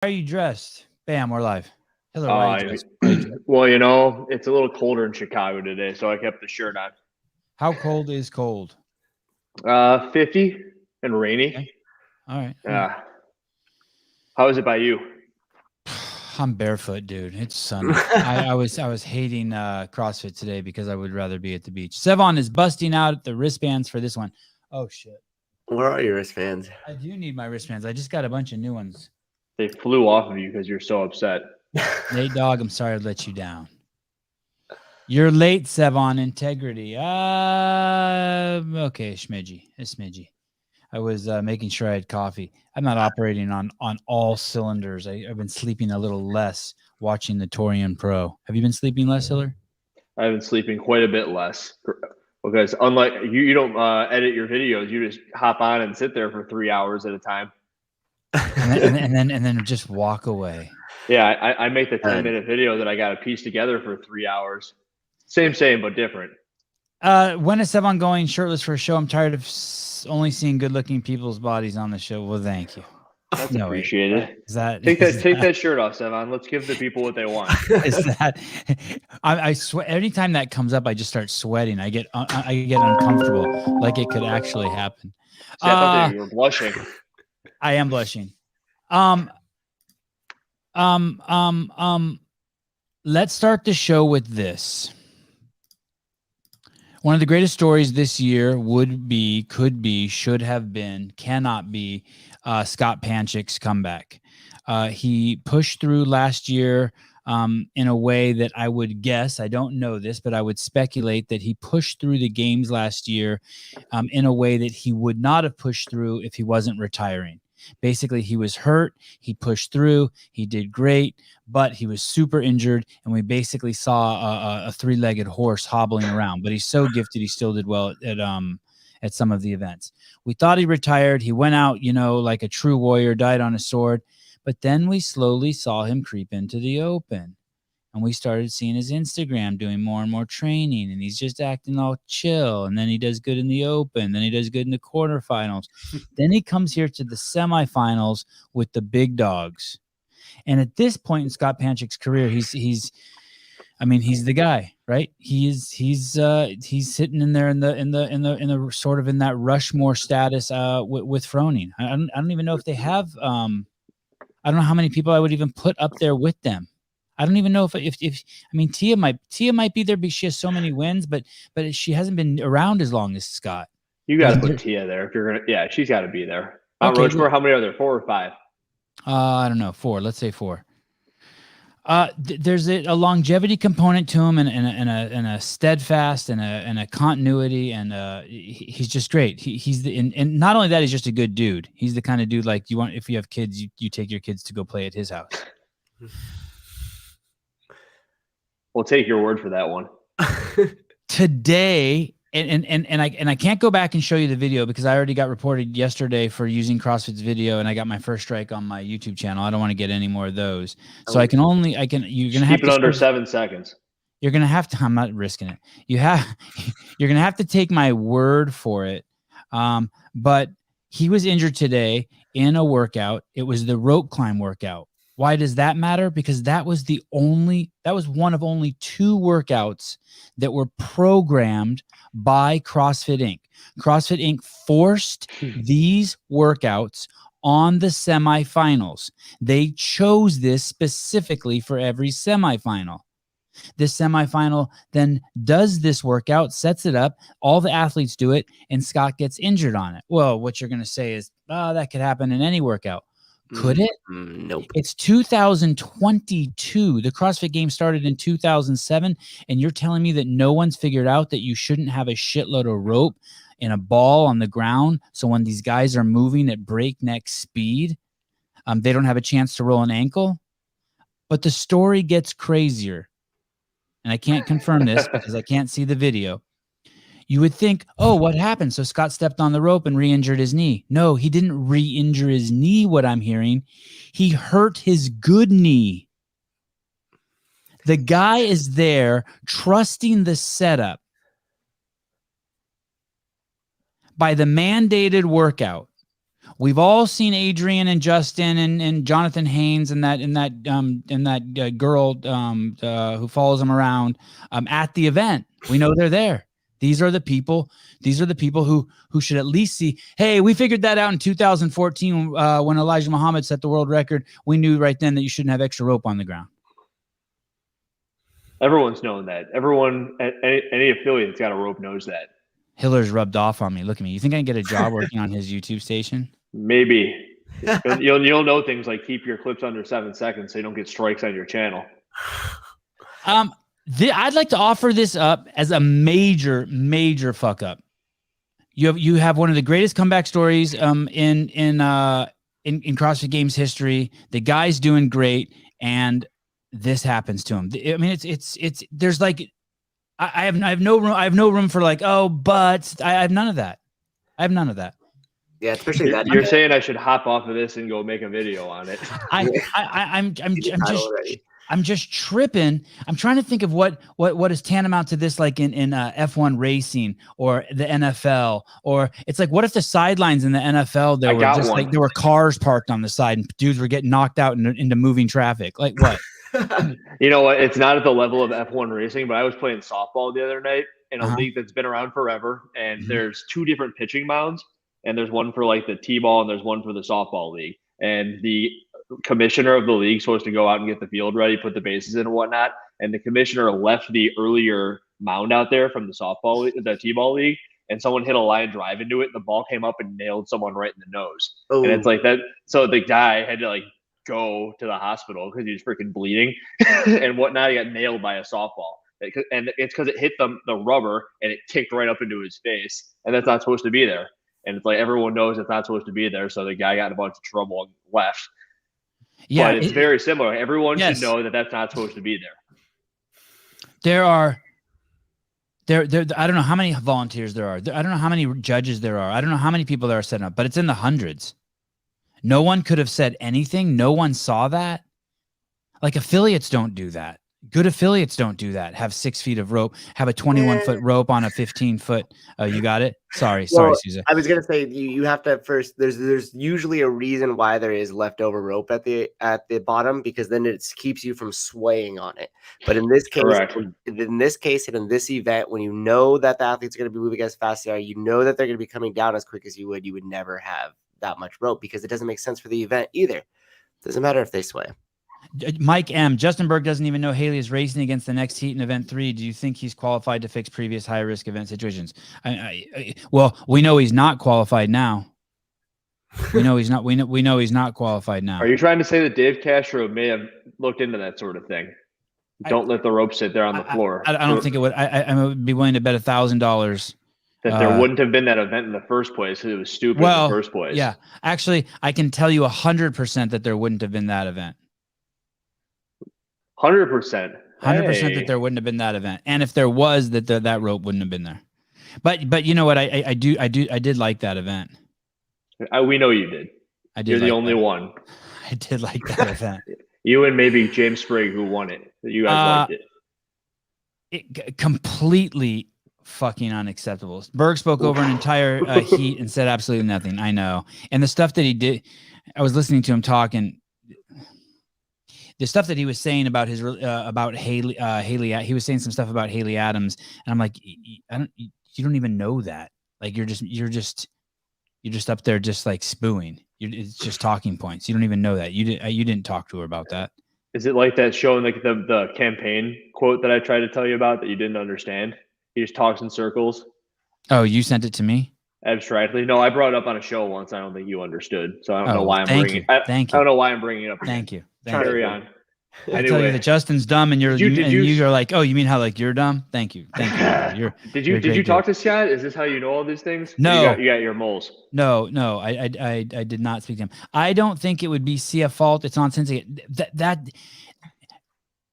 How are you dressed? Bam, we're live. Hello, Uh, why are you dressed? Why are you dressed? well, it's a little colder in Chicago today, so I kept the shirt on. How cold is cold? 50 and rainy. Okay. All right. How is it by you? I'm barefoot, dude. It's sunny. I was hating CrossFit today because I would rather be at the beach. Sevon is busting out the wristbands for this one. Oh shit. Where are your wristbands? I do need my wristbands. I just got a bunch of new ones. They flew off of you because you're so upset. Nate Dog, I'm sorry to let you down. You're late, Sevon. Integrity. Okay, Schmidgy. It's Smidgy. I was making sure I had coffee. I'm not operating on all cylinders. I've been sleeping a little less watching the Torian Pro. Have you been sleeping less, Hiller? I've been sleeping quite a bit less because unlike you don't edit your videos. You just hop on and sit there for 3 hours at a time. and then just walk away. Yeah, I make the 10-minute video that I got to piece together for 3 hours. Same, but different. When is Sevon going shirtless for a show? I'm tired of only seeing good-looking people's bodies on the show. Well, thank you. That's appreciated. Take that shirt off, Sevon. Let's give the people what they want. Is that? I sweat. Anytime that comes up, I just start sweating. I get uncomfortable, like it could actually happen. See, I thought you were blushing. I am blushing. Let's start the show with this. One of the greatest stories this year would be, could be, should have been, cannot be Scott Panchik's comeback. He pushed through last year in a way that I would guess, I don't know this, but I would speculate that he pushed through the games last year in a way that he would not have pushed through if he wasn't retiring. Basically, he was hurt. He pushed through. He did great, but he was super injured, and we basically saw a three-legged horse hobbling around. But he's so gifted, he still did well at some of the events. We thought he retired. He went out, like a true warrior, died on a sword. But then we slowly saw him creep into the open. And we started seeing his Instagram doing more and more training, and he's just acting all chill. And then he does good in the open. Then he does good in the quarterfinals. Then he comes here to the semifinals with the big dogs. And at this point in Scott Panchik's career, he's the guy, right? He's sitting in there in the sort of in that Rushmore status with Froning. I don't even know if they have. I don't know how many people I would even put up there with them. I don't even know if Tia might be there because she has so many wins, but she hasn't been around as long as Scott. You got to put Tia there if you're gonna. Yeah, she's got to be there. Mount Rushmore. How many are there? 4 or 5? I don't know. 4. Let's say 4. There's a longevity component to him, and a steadfast, and a continuity, and he's just great. He's and not only that, he's just a good dude. He's the kind of dude like if you have kids, you take your kids to go play at his house. We'll take your word for that one. Today, and I can't go back and show you the video because I already got reported yesterday for using CrossFit's video, and I got my first strike on my YouTube channel. I don't want to get any more of those. So you're gonna have keep it under 7 seconds. You're gonna have to. I'm not risking it. You're gonna have to take my word for it. But he was injured today in a workout. It was the rope climb workout. Why does that matter? Because that was one of only 2 workouts that were programmed by CrossFit Inc. CrossFit Inc. forced these workouts on the semifinals. They chose this specifically for every semifinal. This semifinal then does this workout, sets it up, all the athletes do it, and Scott gets injured on it. Well, what you're going to say is, that could happen in any workout. Could it? Nope. It's 2022. The CrossFit Games started in 2007, and you're telling me that no one's figured out that you shouldn't have a shitload of rope and a ball on the ground, so when these guys are moving at breakneck speed, they don't have a chance to roll an ankle? But the story gets crazier, and I can't confirm this because I can't see the video. You would think, oh, what happened? So Scott stepped on the rope and re-injured his knee. No, he didn't re-injure his knee, what I'm hearing. He hurt his good knee. The guy is there trusting the setup by the mandated workout We've all seen Adrian and Justin and Jonathan Haynes and that girl who follows them around at the event. We know they're there. These are the people who should at least see, hey, we figured that out in 2014 when Elijah Muhammad set the world record. We knew right then that you shouldn't have extra rope on the ground. Everyone's known that. Everyone, any affiliate that's got a rope knows that. Hiller's rubbed off on me. Look at me. You think I can get a job working on his YouTube station? Maybe. You'll know things like keep your clips under 7 seconds so you don't get strikes on your channel. I'd like to offer this up as a major fuck up. You have one of the greatest comeback stories in CrossFit Games history. The guy's doing great, and this happens to him. I mean, it's there's like I have no room for like, oh, but I have none of that. Yeah, especially that. You're saying I should hop off of this and go make a video on it. I'm just tripping. I'm trying to think of what is tantamount to this, like in F1 racing or the NFL, or it's like, what if the sidelines in the NFL there were cars parked on the side and dudes were getting knocked out into moving traffic? Like what? You know what? It's not at the level of F1 racing, but I was playing softball the other night in a league that's been around forever, and there's 2 different pitching mounds, and there's one for like the T-ball and there's one for the softball league, and the commissioner of the league is supposed to go out and get the field ready, put the bases in and whatnot, and the commissioner left the earlier mound out there from the T-ball league, and someone hit a line drive into it. The ball came up and nailed someone right in the nose. And it's like that. So the guy had to like go to the hospital because he was freaking bleeding and whatnot. He got nailed by a softball, and it's because it hit the rubber and it kicked right up into his face, and that's not supposed to be there. And it's like everyone knows it's not supposed to be there, so the guy got in a bunch of trouble and left. Yeah, but it's very similar. Everyone should know that that's not supposed to be there. I don't know how many volunteers there are. I don't know how many judges there are. I don't know how many people there are setting up, but it's in the hundreds. No one could have said anything. No one saw that. Like affiliates don't do that. Good affiliates don't do that. Have 6 feet of rope, have a 21-foot rope on a 15-foot. You got it? Sorry, Susan. I was going to say, you have to first, there's usually a reason why there is leftover rope at the bottom, because then it keeps you from swaying on it. But in this case, and in this event, when you know that the athletes are going to be moving as fast as they are, you know that they're going to be coming down as quick as you would never have that much rope, because it doesn't make sense for the event either. Doesn't matter if they sway. Mike M. Justin Berg doesn't even know Haley is racing against the next heat in event 3. Do you think he's qualified to fix previous high risk event situations? Well, we know he's not qualified now. We know he's not. We know he's not qualified now. Are you trying to say that Dave Castro may have looked into that sort of thing? Don't let the rope sit there on the floor. I don't think it would. I would be willing to bet $1,000 that there wouldn't have been that event in the first place. It was stupid in the first place. Yeah, actually, I can tell you 100% that there wouldn't have been that event. 100%. 100% that there wouldn't have been that event, and if there was, that rope wouldn't have been there. But you know what? I did like that event. We know you did. You're the only one. I did like that event. You and maybe James Sprague, who won it. You guys liked it. It completely fucking unacceptable. Berg spoke over an entire heat and said absolutely nothing. I know, and the stuff that he did, I was listening to him talking. The stuff that he was saying about his about Haley, he was saying some stuff about Haley Adams, and I'm like, you don't even know that. Like you're just up there just like spooing. It's just talking points. You don't even know that. You didn't talk to her about that. Is it like that show, like the campaign quote that I tried to tell you about that you didn't understand? He just talks in circles. Oh, you sent it to me? Abstractly. No, I brought it up on a show once. I don't think you understood. So I don't know why I'm bringing it. I don't know why I'm bringing it up. Thank you. Carry on. I tell you that Justin's dumb, and you're like, oh, you mean how like you're dumb? Thank you. Did you talk to Scott? Is this how you know all these things? No, you got your moles. No, I did not speak to him. I don't think it would be CF fault. It's on Syndicate.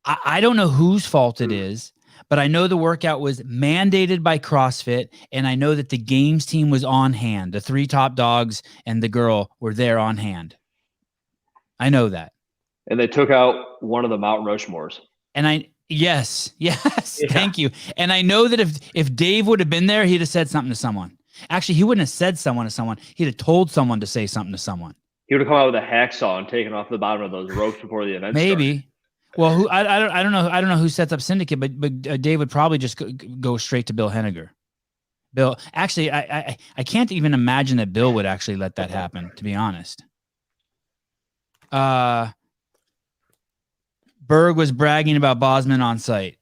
I don't know whose fault it is, but I know the workout was mandated by CrossFit, and I know that the games team was on hand. The 3 top dogs and the girl were there on hand. I know that. And they took out one of the Mount Rushmores. And yes, yeah. Thank you. And I know that if Dave would have been there, he'd have said something to someone. Actually, he wouldn't have said someone to someone. He'd have told someone to say something to someone. He would have come out with a hacksaw and taken off the bottom of those ropes before the event Maybe. started. Well, I don't know who sets up Syndicate, but Dave would probably just go straight to Bill Henniger. Bill, actually, I can't even imagine that Bill would actually let that happen, to be honest. Berg was bragging about Bosman on site.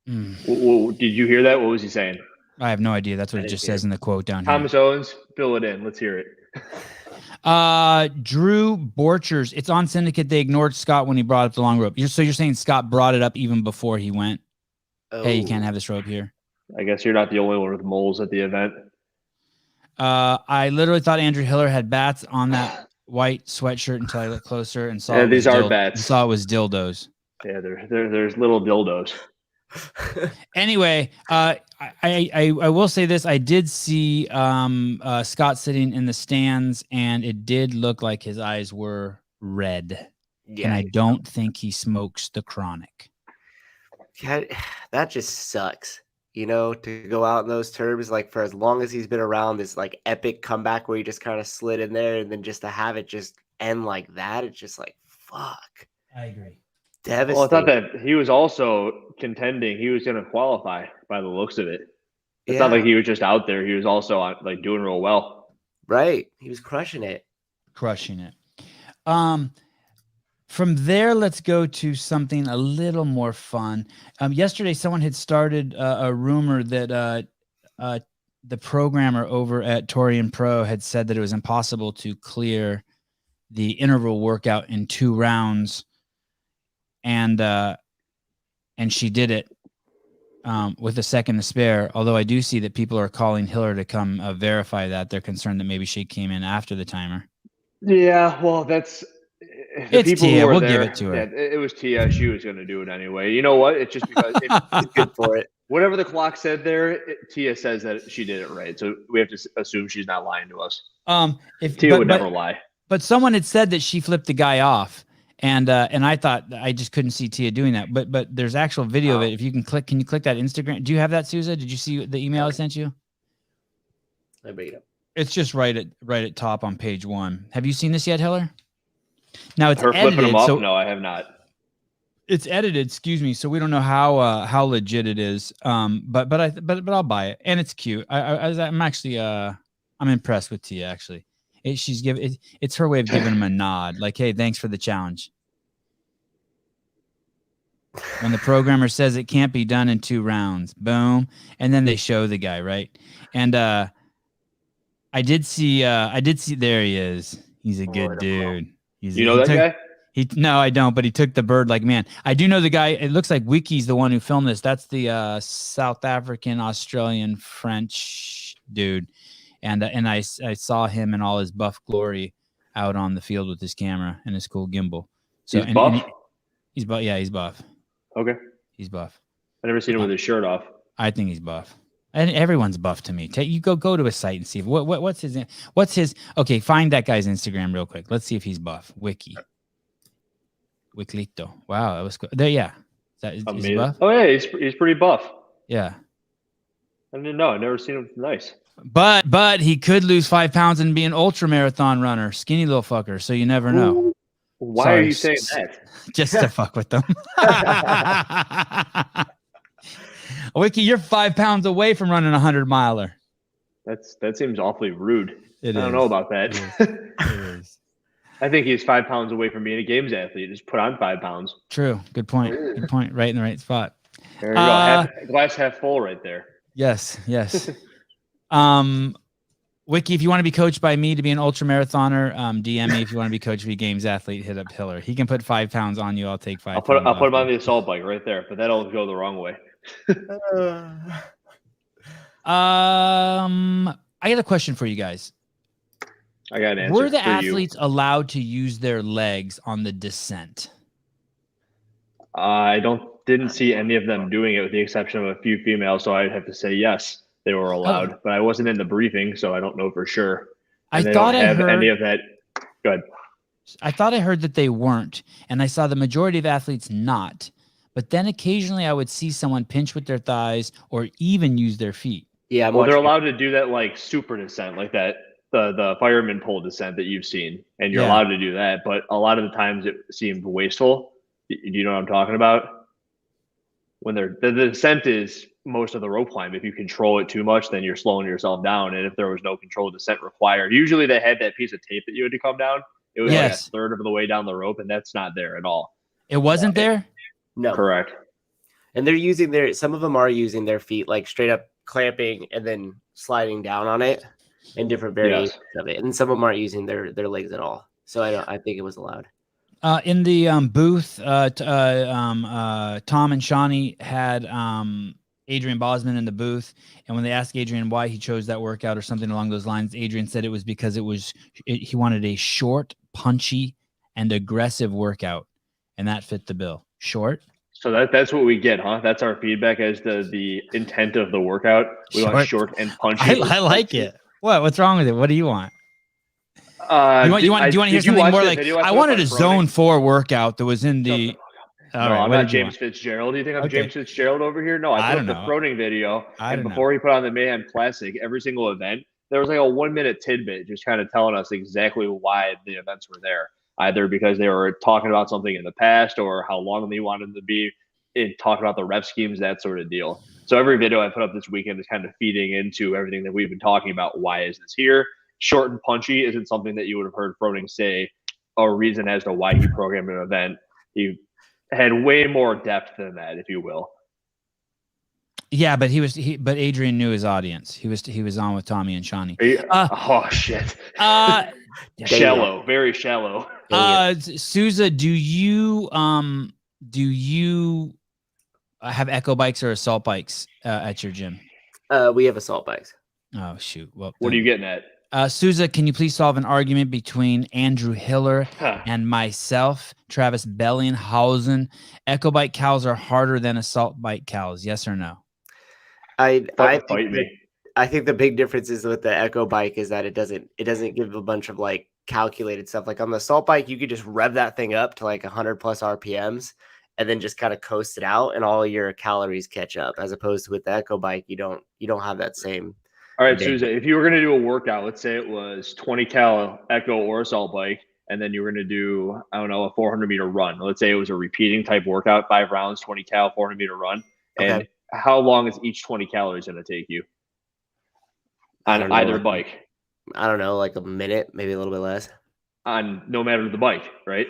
Well, did you hear that? What was he saying? I have no idea. That's what it just says in the quote down here. Thomas Owens, fill it in. Let's hear it. Drew Borchers. It's on Syndicate. They ignored Scott when he brought up the long rope. So you're saying Scott brought it up even before he went? Oh. Hey, you can't have this rope here. I guess you're not the only one with moles at the event. I literally thought Andrew Hiller had bats on that white sweatshirt until I looked closer and saw. Yeah, these are bats. Saw it was dildos. Yeah, there's little dildos. Anyway, I will say this. I did see Scott sitting in the stands, and it did look like his eyes were red. Yeah, and I don't think he smokes the chronic. Yeah, that just sucks. To go out in those terms, like for as long as he's been around, this like epic comeback where he just kind of slid in there, and then just to have it just end like that, it's just like, fuck. I agree. Devastating. Well, I thought that he was also contending. He was going to qualify by the looks of it. It's not like he was just out there. He was also like doing real well. Right. He was crushing it. From there, let's go to something a little more fun. Yesterday, someone had started a rumor that the programmer over at Torian Pro had said that it was impossible to clear the interval workout in 2 rounds. And she did it with a second to spare. Although I do see that people are calling Hiller to come verify that. They're concerned that maybe she came in after the timer. Yeah, well, it's Tia. We'll give it to her. Yeah, it was Tia. She was going to do it anyway. You know what? It's just because it's good for it. Whatever the clock said there, Tia says that she did it right. So we have to assume she's not lying to us. Tia would never lie. But someone had said that she flipped the guy off. And I thought I just couldn't see Tia doing that, but there's actual video of it. If you can you click that Instagram? Do you have that, Sousa? Did you see the email I sent you? I made it. It's just right at top on page 1. Have you seen this yet, Hiller? Now it's her edited, flipping them up. so no, I have not. It's edited, excuse me. So we don't know how legit it is. But I'll buy it, and it's cute. I'm actually I'm impressed with Tia actually. It's her way of giving him a nod, like, hey, thanks for the challenge. When the programmer says it can't be done in 2 rounds, boom, and then they show the guy, right? And I did see there he is. He's a good dude. That guy? No, I don't, but he took the bird like man. I do know the guy. It looks like Wiki's the one who filmed this. That's the South African, Australian, French dude. And I saw him in all his buff glory out on the field with his camera and his cool gimbal. So he's buff? He's buff. Yeah, he's buff. Okay. He's buff. I've never seen him with his shirt off. I think he's buff. And everyone's buff to me. You go to a site and see what's his. Okay, find that guy's Instagram real quick. Let's see if he's buff. Wicklito. Wow, that was cool. There, yeah. Is he buff? Oh yeah, he's pretty buff. Yeah. I didn't know. I've never seen him. Nice. But he could lose 5 pounds and be an ultra marathon runner, skinny little fucker. So you never know. Why are you saying that? Just to fuck with them. Wiki, you're 5 pounds away from running a 100-miler. That seems awfully rude. I don't know about that. It is. I think he's 5 pounds away from being a games athlete. Just put on 5 pounds. True. Good point. Good point. Right in the right spot. There you go. Glass half full right there. Yes. Wiki, if you want to be coached by me to be an ultra marathoner, DM me. If you want to be coached to be a games athlete, hit up Hiller. He can put 5 pounds on you. I'll take 5 pounds. I'll put him on the assault bike right there, but that'll go the wrong way. I got a question for you guys. I got an answer. Were the athletes allowed to use their legs on the descent? I didn't see any of them doing it with the exception of a few females, so I'd have to say yes, they were allowed. But I wasn't in the briefing, so I don't know for sure. And I thought I heard any of that. Go ahead. I thought I heard that they weren't, and I saw the majority of athletes not. But then occasionally I would see someone pinch with their thighs or even use their feet. Yeah, well, they're allowed to do that like super descent, like that the fireman pole descent that you've seen, and you're allowed to do that. But a lot of the times it seemed wasteful. Do you know what I'm talking about? When the descent is most of the rope climb. If you control it too much, then you're slowing yourself down. And if there was no controlled descent required, usually they had that piece of tape that you had to come down. It was like a third of the way down the rope, and that's not there at all. It wasn't there? No. Correct. And they're using some of them are using their feet like straight up clamping and then sliding down on it and different variations of it. And some of them aren't using their legs at all. So I think it was allowed. In the booth, Tom and Shawnee had Adrian Bosman in the booth, and when they asked Adrian why he chose that workout or something along those lines, Adrian said it was because he wanted a short, punchy, and aggressive workout, and that fit the bill. Short. So that's what we get, huh? That's our feedback as the intent of the workout. We want short and punchy. I like it. What's wrong with it? What do you want? Do you want to hear something more like I wanted a zone 4 workout that was in the I'm not James Fitzgerald. Do you think I'm James Fitzgerald over here? No, I put up the Froning video, and before he put on the Mayhem Classic, every single event, there was like a 1-minute tidbit just kind of telling us exactly why the events were there. Either because they were talking about something in the past or how long they wanted to be, talking about the rep schemes, that sort of deal. So every video I put up this weekend is kind of feeding into everything that we've been talking about. Why is this here? Short and punchy isn't something that you would have heard Froning say a reason as to why he programmed an event. He had way more depth than that, if you will. Yeah, but but Adrian knew his audience. He was on with Tommy and Shawnee. Oh shit. Shallow, very shallow. Souza, do you have echo bikes or assault bikes at your gym? We have assault bikes. Oh shoot. Well, what are you getting at? Souza, can you please solve an argument between Andrew Hiller and myself, Travis Bellinghausen? Echo bike cows are harder than assault bike cows. Yes or no? I think the big difference is with the Echo bike is that it doesn't give a bunch of like calculated stuff. Like on the assault bike, you could just rev that thing up to like 100 plus RPMs and then just kind of coast it out, and all your calories catch up. As opposed to with the Echo bike, you don't have that same. All right, Susan, if you were going to do a workout, let's say it was 20 cal Echo or assault bike, and then you were going to do, I don't know, a 400 meter run. Let's say it was a repeating type workout, 5 rounds, 20 cal, 400 meter run. And how long is each 20 calories going to take you on either bike? I don't know, like a minute, maybe a little bit less. On no matter the bike, right?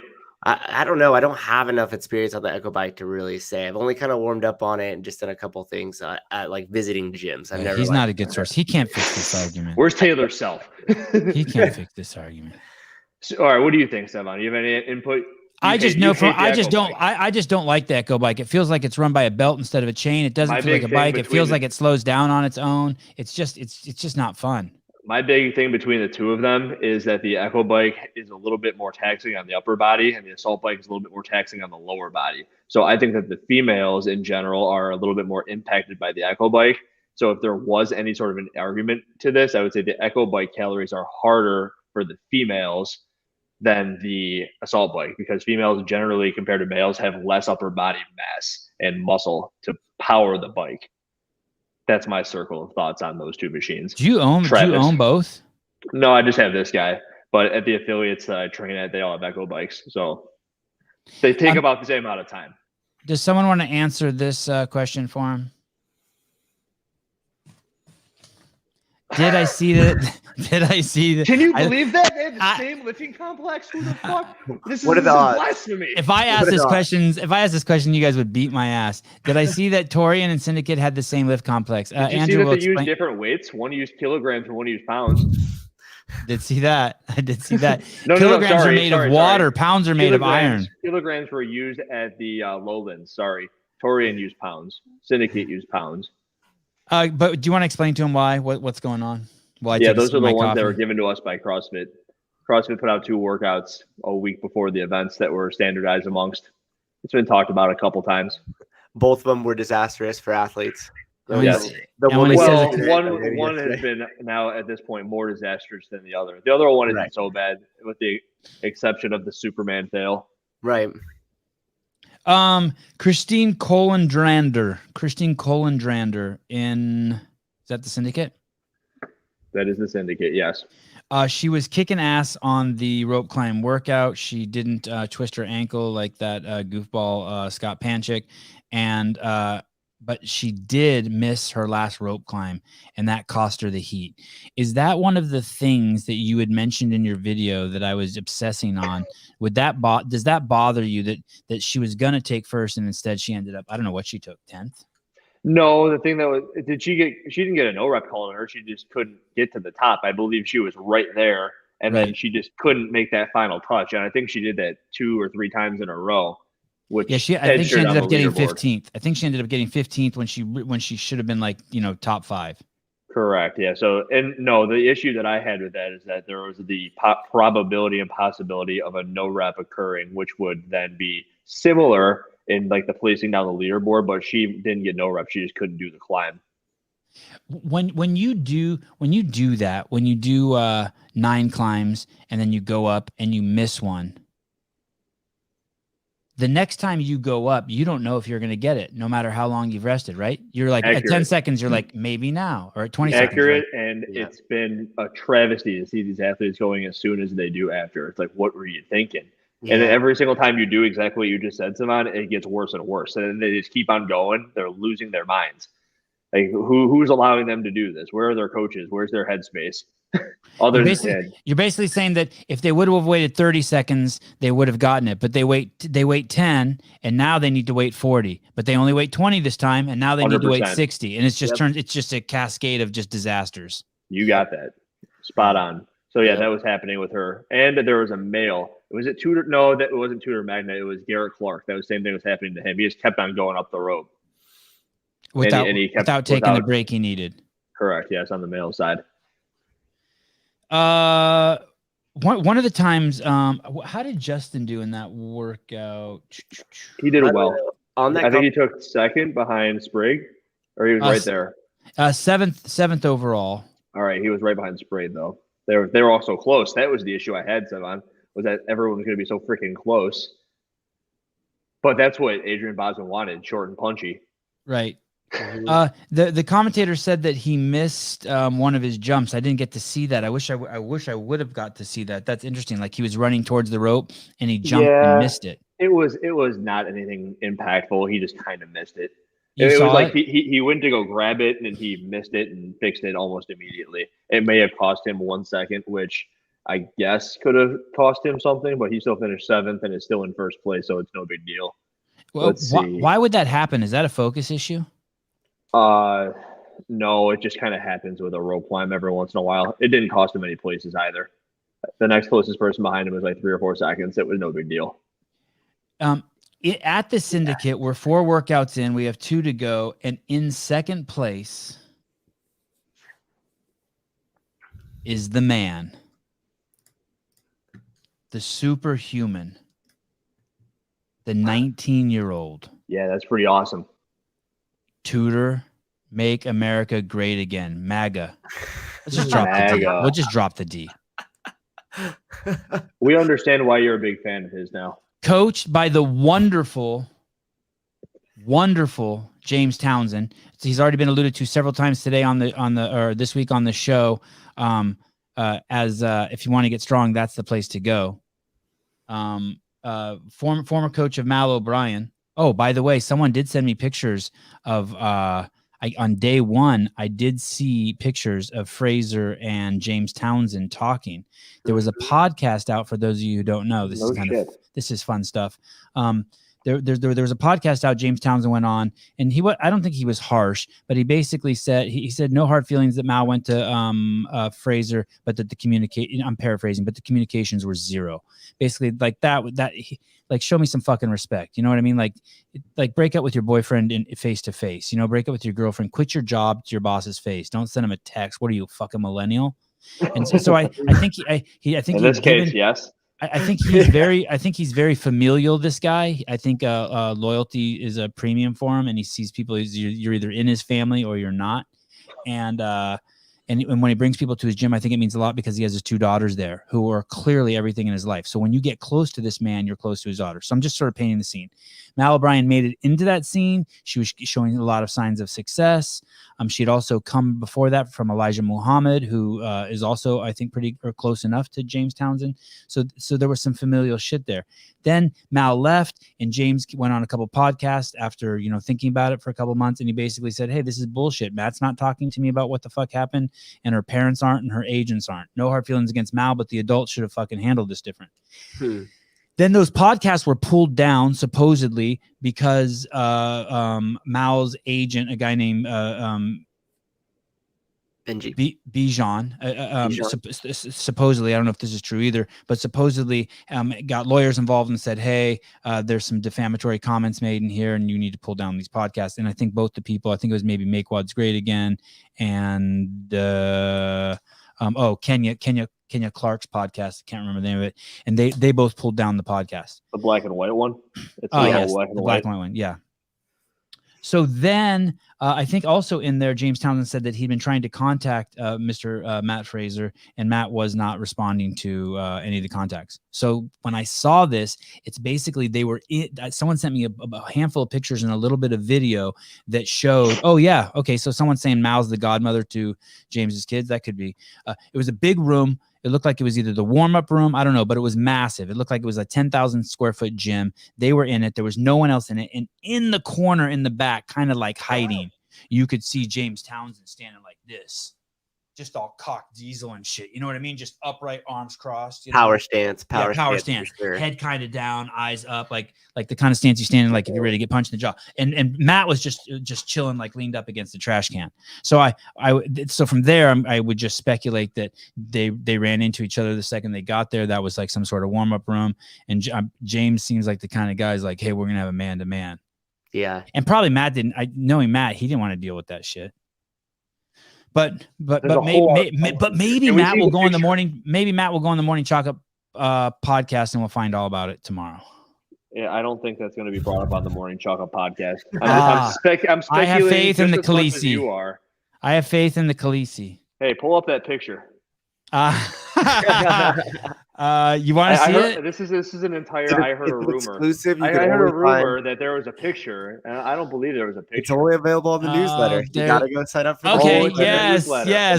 I don't know. I don't have enough experience on the Echo bike to really say. I've only kind of warmed up on it and just done a couple of things at like visiting gyms. He's not a good source. He can't fix this argument. Where's Taylor Self? He can't fix this argument. So, all right, what do you think, Stefan? You have any input? I just don't like the Echo bike. It feels like it's run by a belt instead of a chain. It doesn't feel like a bike. It feels like it slows down on its own. It's just not fun. My big thing between the two of them is that the Echo bike is a little bit more taxing on the upper body, and the assault bike is a little bit more taxing on the lower body. So I think that the females in general are a little bit more impacted by the Echo bike. So if there was any sort of an argument to this, I would say the Echo bike calories are harder for the females than the assault bike, because females generally, compared to males, have less upper body mass and muscle to power the bike. That's my circle of thoughts on those two machines. Do you own both? No, I just have this guy. But at the affiliates that I train at, they all have Echo bikes. So they take about the same amount of time. Does someone want to answer this question for him? Did I see that? Did I see that? Can you believe that? They have the same lifting complex? Who the fuck? This is blasphemy. If I ask this question, you guys would beat my ass. Did I see that Torian and Syndicate had the same lift complex? Did you see that they use different weights? One used kilograms and one used pounds. Did see that? I did see that. Kilograms are made of water. Pounds are made of iron. Kilograms were used at the Lowlands. Sorry, Torian used pounds. Syndicate used pounds. But do you want to explain to him why? What's going on? Those are the ones that were given to us by CrossFit. CrossFit put out 2 workouts a week before the events that were standardized amongst. It's been talked about a couple times. Both of them were disastrous for athletes. Yes. One has been now at this point more disastrous than the other. The other one isn't so bad, with the exception of the Superman fail. Right. Christine Colendrander in Is that the Syndicate? That is the Syndicate, yes. She was kicking ass on the rope climb workout. She didn't twist her ankle like that goofball Scott Panchik, and but she did miss her last rope climb, and that cost her the heat. Is that one of the things that you had mentioned in your video that I was obsessing on? Would that does that bother you that she was gonna take first and instead she ended up, I don't know what she took, 10th? No, the thing that was, she didn't get a no rep call on her. She just couldn't get to the top. I believe she was right there, and then she just couldn't make that final touch. And I think she did that 2 or 3 times in a row. Which I think she ended up getting 15th. I think she ended up getting 15th when she should have been like, top 5. Correct. Yeah. So, and no, the issue that I had with that is that there was the probability and possibility of a no rep occurring, which would then be similar in like the placing down the leaderboard, but she didn't get no rep. She just couldn't do the climb. When you do that, when you do 9 climbs and then you go up and you miss one, the next time you go up, you don't know if you're going to get it, no matter how long you've rested, right? You're like, at 10 seconds, you're like, maybe now, or at 20 seconds. Accurate, and it's been a travesty to see these athletes going as soon as they do after. It's like, what were you thinking? Yeah. And then every single time you do exactly what you just said, Simon, it gets worse and worse. And then they just keep on going. They're losing their minds. Like, who's allowing them to do this? Where are their coaches? Where's their headspace? You're basically saying that if they would have waited 30 seconds, they would have gotten it. But they wait 10, and now they need to wait 40. But they only wait 20 this time, and now they 100%. Need to wait 60. And it's just it's just a cascade of just disasters. You got that. Spot on. So yeah, that was happening with her. And there was a male. Was it Tudor? No, that wasn't Tudor Magda. It was Garrett Clark. That was the same thing was happening to him. He just kept on going up the rope. Without taking the break he needed. Correct. Yes, on the male side. One of the times, how did Justin do in that workout? He did well. I think he took 2nd behind Sprague, or he was right there. 7th overall. All right, he was right behind Sprague though. They were all so close. That was the issue I had, Sevon, was that everyone was going to be so freaking close. But that's what Adrian Bosman wanted, short and punchy. Right. The commentator said that he missed one of his jumps. I didn't get to see that. I wish I would have got to see that. That's interesting. Like he was running towards the rope and he jumped and missed it. It was not anything impactful. He just kind of missed it. It was like he went to go grab it and he missed it and fixed it almost immediately. It may have cost him 1 second, which I guess could have cost him something, but he still finished 7th and is still in 1st place, so it's no big deal. Well, why would that happen? Is that a focus issue? No, it just kind of happens with a rope climb every once in a while. It didn't cost him any places either. The next closest person behind him was like 3 or 4 seconds. It was no big deal. At the Syndicate, we're 4 workouts in. We have 2 to go, and in 2nd place is the man, the superhuman, the 19-year-old. Yeah, that's pretty awesome. Tudor, make America great again. MAGA. Let's just drop the D. We'll just drop the D. We understand why you're a big fan of his now. Coached by the wonderful James Townsend. He's already been alluded to several times today or this week on the show. As if you want to get strong, that's the place to go. Former coach of Mal O'Brien. Oh, by the way, someone did send me pictures of on day 1. I did see pictures of Fraser and James Townsend talking. There was a podcast out for those of you who don't know. This is fun stuff. There was a podcast out James Townsend went on, and I don't think he was harsh, but he basically said he said no hard feelings that Mal went to Fraser, but that I'm paraphrasing, but the communications were 0. Basically, like like show me some fucking respect. You know what I mean? Like break up with your boyfriend face to face. Break up with your girlfriend. Quit your job to your boss's face. Don't send him a text. What are you, a fucking millennial? And so I think in this case, yes. I think he's very familial, this guy. I think loyalty is a premium for him, and he sees people as you're either in his family or you're not. And And when he brings people to his gym, I think it means a lot because he has his 2 daughters there who are clearly everything in his life. So when you get close to this man, you're close to his daughter. So I'm just sort of painting the scene. Mal O'Brien made it into that scene. She was showing a lot of signs of success. She had also come before that from Elijah Muhammad, who is also, I think, pretty or close enough to James Townsend. So there was some familial shit there. Then Mal left, and James went on a couple podcasts after, thinking about it for a couple months, and he basically said, hey, this is bullshit. Matt's not talking to me about what the fuck happened, and her parents aren't, and her agents aren't. No hard feelings against Mal, but the adults should have fucking handled this different. Then those podcasts were pulled down supposedly because Mal's agent, a guy named Bijan, supposedly, I don't know if this is true either, but supposedly got lawyers involved and said, hey, there's some defamatory comments made in here and you need to pull down these podcasts. And I think both the people, I think it was maybe Make Wads Great Again and Kenya Clark's podcast. I can't remember the name of it. And they both pulled down the podcast. The black and white one? Yes, the black and white one, yeah. So then I think also in there, James Townsend said that he'd been trying to contact Mr. Matt Fraser, and Matt was not responding to any of the contacts. So when I saw this, it's basically someone sent me a handful of pictures and a little bit of video that showed, oh, yeah, okay, so someone's saying Mal's the godmother to James's kids. That could be. It was a big room. It looked like it was either the warm-up room, I don't know, but it was massive. It looked like it was a 10,000 square foot gym. They were in it. There was no one else in it. And in the corner in the back, kind of like hiding, you could see James Townsend standing like this, just all cocked diesel and shit. You know what I mean? Just upright, arms crossed. Power stance. Power stance. Sure. Head kind of down, eyes up, like the kind of stance you stand in, like if you're ready to get punched in the jaw. And Matt was just chilling, like leaned up against the trash can. So so from there, I would just speculate that they ran into each other the second they got there. That was like some sort of warm up room. And James seems like the kind of guy's like, hey, we're gonna have a man to man. Yeah. And probably Matt didn't. Knowing Matt, he didn't want to deal with that shit. But maybe Matt will go in the morning. Maybe Matt will go on the Morning Chalk Up podcast, and we'll find all about it tomorrow. Yeah, I don't think that's going to be brought up on the Morning Chalk Up podcast. I'm speculating. I have faith in the Khaleesi. You are. I have faith in the Khaleesi. Hey, pull up that picture. You want to see it? This is an entire. I heard a rumor. Exclusive. I heard a rumor that there was a picture, and I don't believe there was a picture. It's only available on the newsletter. You gotta go sign up for. Okay. Yes.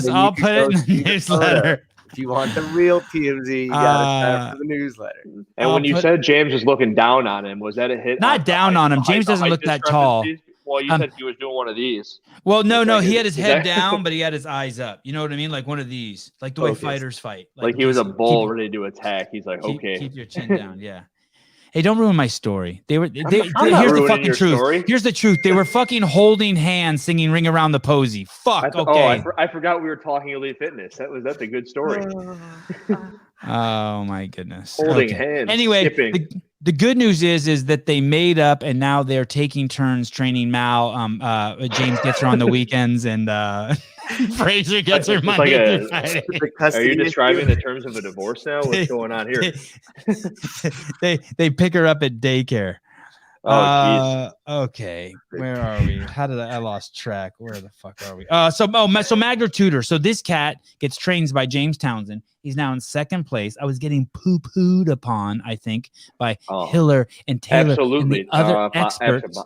I'll put it in the newsletter. If you want the real TMZ, you gotta sign up for the newsletter. And when you said James was looking down on him, was that a hit? Not down on him. James doesn't look that tall. Well, you said he was doing one of these. Well, no, he had his head down, but he had his eyes up. You know what I mean? Like one of these, like the way fighters fight. Like he was a bull ready to attack. He's like, okay. Keep your chin down. Yeah. Hey, don't ruin my story. Here's the fucking truth. Story. Here's the truth. They were fucking holding hands singing Ring Around the Posy. Fuck. Okay. I forgot we were talking Elite Fitness. That's a good story. Oh my goodness. Holding hands. Anyway, the good news is that they made up and now they're taking turns training Mal. James gets her on the weekends and Fraser gets her Monday through Friday. Are you describing the terms of a divorce now? What's going on here? They pick her up at daycare. Oh, okay. Where are we? I lost track. Where the fuck are we? So Magda Tudor. So this cat gets trained by James Townsend. He's now in second place. I was getting poo-pooed upon, I think, by Hiller and Taylor and the other experts.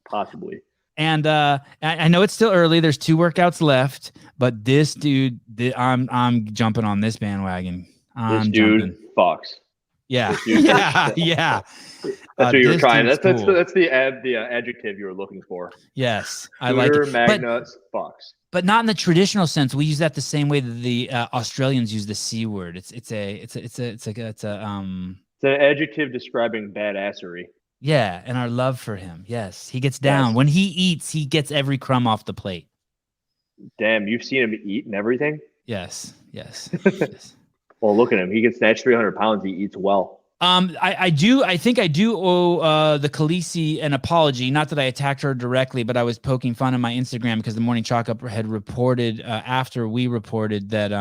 Possibly. And I know it's still early. There's 2 workouts left, but this dude, I'm jumping on this bandwagon. This dude fucks. Yeah. Yeah. That's what you were trying. That's the adjective you were looking for. Yes, I like it. Magna fucks. But not in the traditional sense. We use that the same way that the Australians use the C word. It's an adjective describing badassery. Yeah, and our love for him. Yes, he gets down. Yes. When he eats, he gets every crumb off the plate. Damn, you've seen him eat and everything? Yes. Well, look at him. He can snatch 300 pounds. He eats well. I think I do owe the Khaleesi an apology. Not that I attacked her directly, but I was poking fun on my Instagram because the Morning Chalk Up had reported after we reported that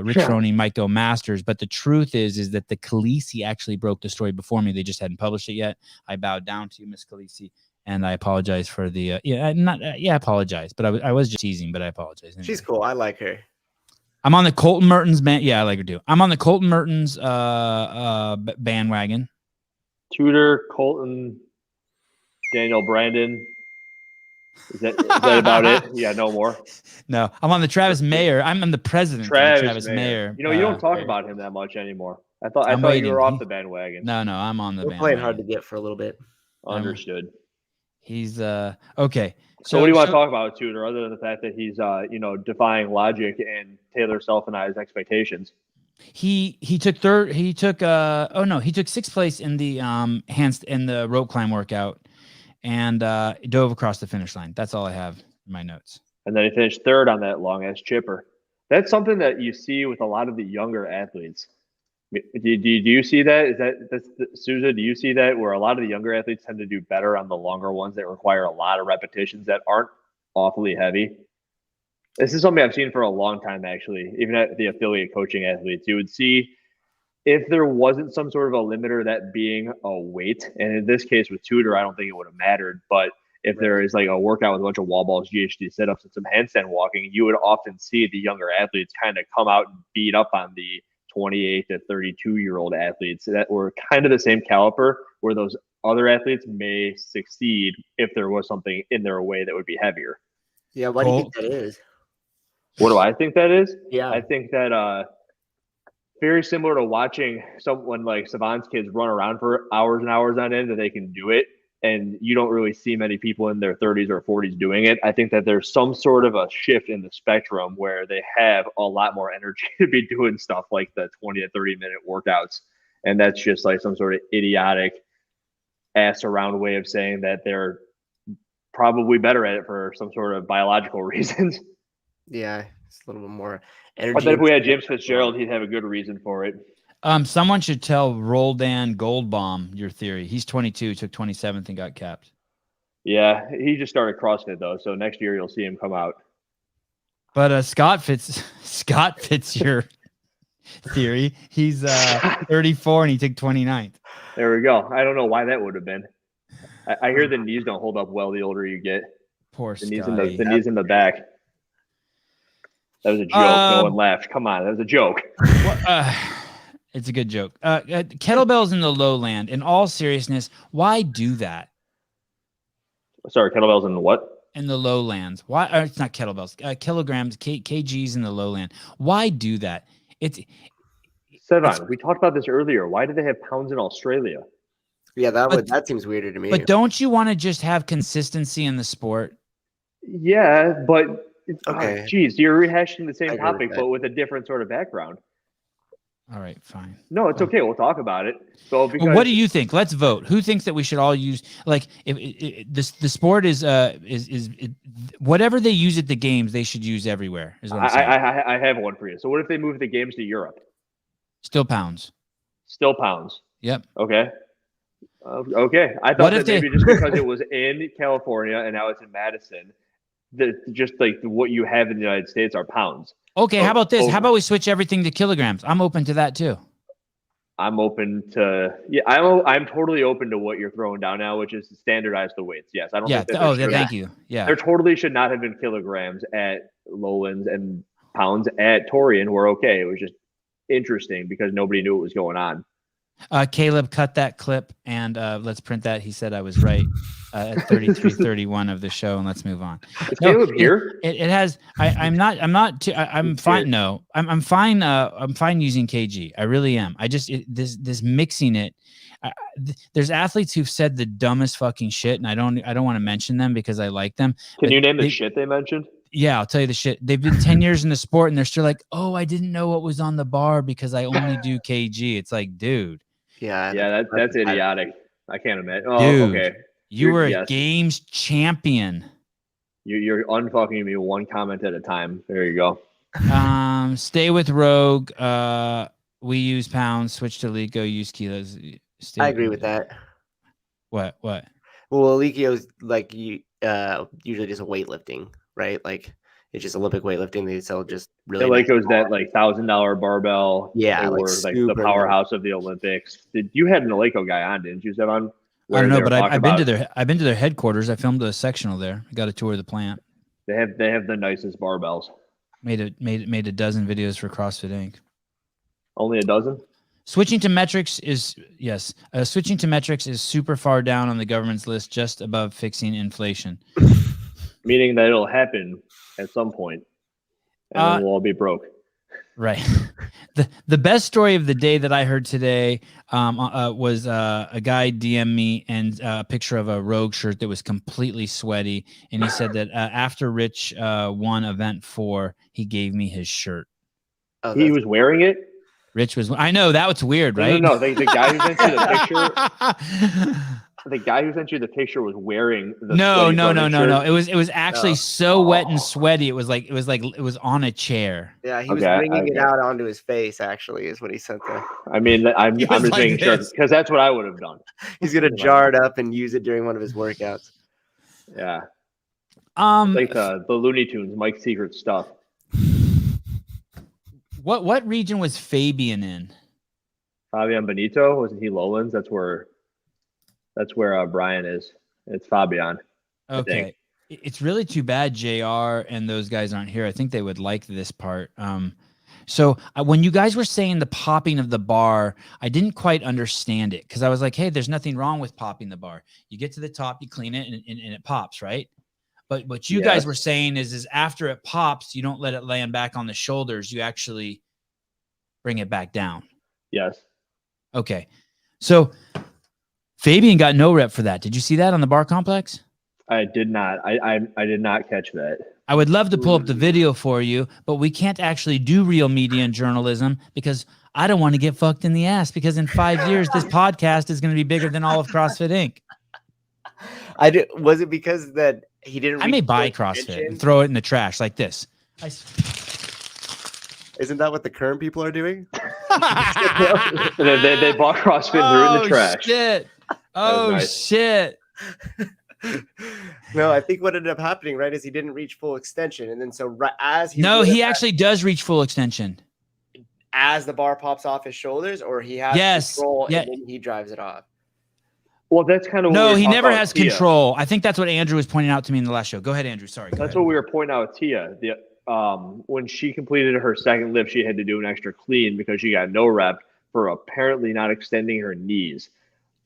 Rich Roney might go Masters. But the truth is that the Khaleesi actually broke the story before me. They just hadn't published it yet. I bowed down to you, Miss Khaleesi, And I apologize for the I apologize, but I was just teasing, but I apologize. Anyway. She's cool. I like her. I'm on the Colton Mertens I like her too. I'm on the Colton Mertens bandwagon. Tudor, Colton, Daniel Brandon. Is that about it? Yeah, no more. No, I'm on the Travis Mayer. I'm the president of the Travis Mayer. You know, you don't talk about him that much anymore. I thought you were off the bandwagon. No, I'm on the bandwagon. Playing hard to get for a little bit. Understood. He's okay. So what do you want to talk about, Tudor, other than the fact that he's defying logic and Taylor Self-Anized expectations? He took third. He took he took sixth place in the in the rope climb workout, and dove across the finish line. That's all I have in my notes. And then he finished third on that long ass chipper. That's something that you see with a lot of the younger athletes. Do you see that? Souza? Do you see that where a lot of the younger athletes tend to do better on the longer ones that require a lot of repetitions that aren't awfully heavy? This is something I've seen for a long time, actually. Even at the affiliate coaching athletes, you would see if there wasn't some sort of a limiter, that being a weight. And in this case with Tudor, I don't think it would have mattered. But if there is like a workout with a bunch of wall balls, GHD sit-ups, and some handstand walking, you would often see the younger athletes kind of come out and beat up on the 28 to 32-year-old athletes that were kind of the same caliber, where those other athletes may succeed if there was something in their way that would be heavier. Yeah, what do you think that is? What do I think that is? Yeah. I think that very similar to watching someone like Savant's kids run around for hours and hours on end, that they can do it, and you don't really see many people in their 30s or 40s doing it. I think that there's some sort of a shift in the spectrum where they have a lot more energy to be doing stuff like the 20 to 30-minute workouts. And that's just like some sort of idiotic ass around way of saying that they're probably better at it for some sort of biological reasons. Yeah, it's a little bit more energy. But then if we had James Fitzgerald, he'd have a good reason for it. Someone should tell Roldan Goldbaum your theory. He's 22, took 27th and got capped. Yeah, he just started CrossFit though, so next year you'll see him come out. But Scott fits your theory. He's 34 and he took 29th. There we go. I don't know why that would have been. I hear the knees don't hold up well the older you get. Poor the Scott. knees in the back. That was a joke. No one laughed. Come on, that was a joke. It's a good joke. Kettlebells in the lowland. In all seriousness, why do that? Sorry, kettlebells in the what? In the lowlands. Why? It's not kettlebells. Kilograms, kgs in the lowland. Why do that? Sevan, we talked about this earlier. Why do they have pounds in Australia? Yeah, that seems weirder to me. But don't you want to just have consistency in the sport? Yeah, but okay. Geez, you're rehashing the same topic, but with a different sort of background. All right, fine. No, it's okay. We'll talk about it. So, because what do you think? Let's vote. Who thinks that we should all use, like, if the sport is whatever they use at the games, they should use everywhere. Is what I'm saying. I have one for you. So, what if they move the games to Europe? Still pounds. Still pounds. Yep. Okay. Okay. I thought that maybe just because it was in California and now it's in Madison, that just like what you have in the United States are pounds. Okay, how about this? How about we switch everything to kilograms? I'm open to that too. I'm open to I'm totally open to what you're throwing down now, which is to standardize the weights. Yes, I don't. Yeah. Think thank you. Yeah. There totally should not have been kilograms at Lowlands and pounds at Torian. We're okay. It was just interesting because nobody knew what was going on. Caleb, cut that clip and let's print that. He said I was right at 33:31 of the show, and let's move on. Is Caleb here? It has. I'm fine. No, I'm fine. I'm fine using kg. I really am. I just this mixing it. There's athletes who've said the dumbest fucking shit, and I don't want to mention them because I like them. Can you name the shit they mentioned? Yeah, I'll tell you the shit. They've been 10 years in the sport, and they're still like, "Oh, I didn't know what was on the bar because I only do kg." It's like, dude. Yeah, that's idiotic. I can't imagine. Oh, dude, okay. You were a games champion. You're unfucking me one comment at a time. There you go. Stay with Rogue. We use pounds. Switch to Lico. Use kilos. I agree with that. What? Well, Lico's like usually just weightlifting, right? Like it's just Olympic weightlifting. They sell just really. Lico's that like $1,000 barbell. Yeah, they were like the powerhouse of the Olympics. You had an Alico guy on, didn't you, Sevan? I don't know, but I've been to their headquarters. I filmed a sectional there. I got a tour of the plant. They have the nicest barbells. Made a dozen videos for CrossFit Inc. Only a dozen? Switching to metrics is super far down on the government's list, just above fixing inflation. Meaning that it'll happen at some point, and then we'll all be broke. Right. The best story of the day that I heard today was a guy DM me and a picture of a Rogue shirt that was completely sweaty, and he said that after Rich won event 4, he gave me his shirt. Oh, he was wearing it? Rich was. I know that was weird, right? No. The guy who sent you the picture. The guy who sent you the picture was wearing the no. It was actually so wet and sweaty. It was on a chair. Yeah, he was wringing it out onto his face. Actually, is what he sent there. I mean, I'm just making sure because that's what I would have done. He's gonna jar it up and use it during one of his workouts. Yeah. Like the Looney Tunes, Mike's Secret stuff. What region was Fabian in? Fabian Benito, wasn't he Lowlands? That's where Brian is. It's Fabian. Okay. It's really too bad JR and those guys aren't here. I think they would like this part. So when you guys were saying the popping of the bar, I didn't quite understand it because I was like, hey, there's nothing wrong with popping the bar. You get to the top, you clean it, and it pops, right? But what you guys were saying is after it pops, you don't let it land back on the shoulders. You actually bring it back down. Yes. Okay. So Fabian got no rep for that. Did you see that on the bar complex? I did not. I did not catch that. I would love to pull up the video for you, but we can't actually do real media and journalism because I don't want to get fucked in the ass because in 5 years, this podcast is going to be bigger than all of CrossFit Inc. Was it because that he didn't? I may buy CrossFit and throw it in the trash like this. Isn't that what the current people are doing? they bought CrossFit and threw it in the trash. Shit. Shit. No, I think what ended up happening, right, is he didn't reach full extension. And then so as he he actually does reach full extension. As the bar pops off his shoulders, or he has control and then he drives it off. Well, that's kind of no. He never has control. I think that's what Andrew was pointing out to me in the last show. Go ahead, Andrew. Sorry. That's what we were pointing out with Tia. When she completed her second lift, she had to do an extra clean because she got no rep for apparently not extending her knees.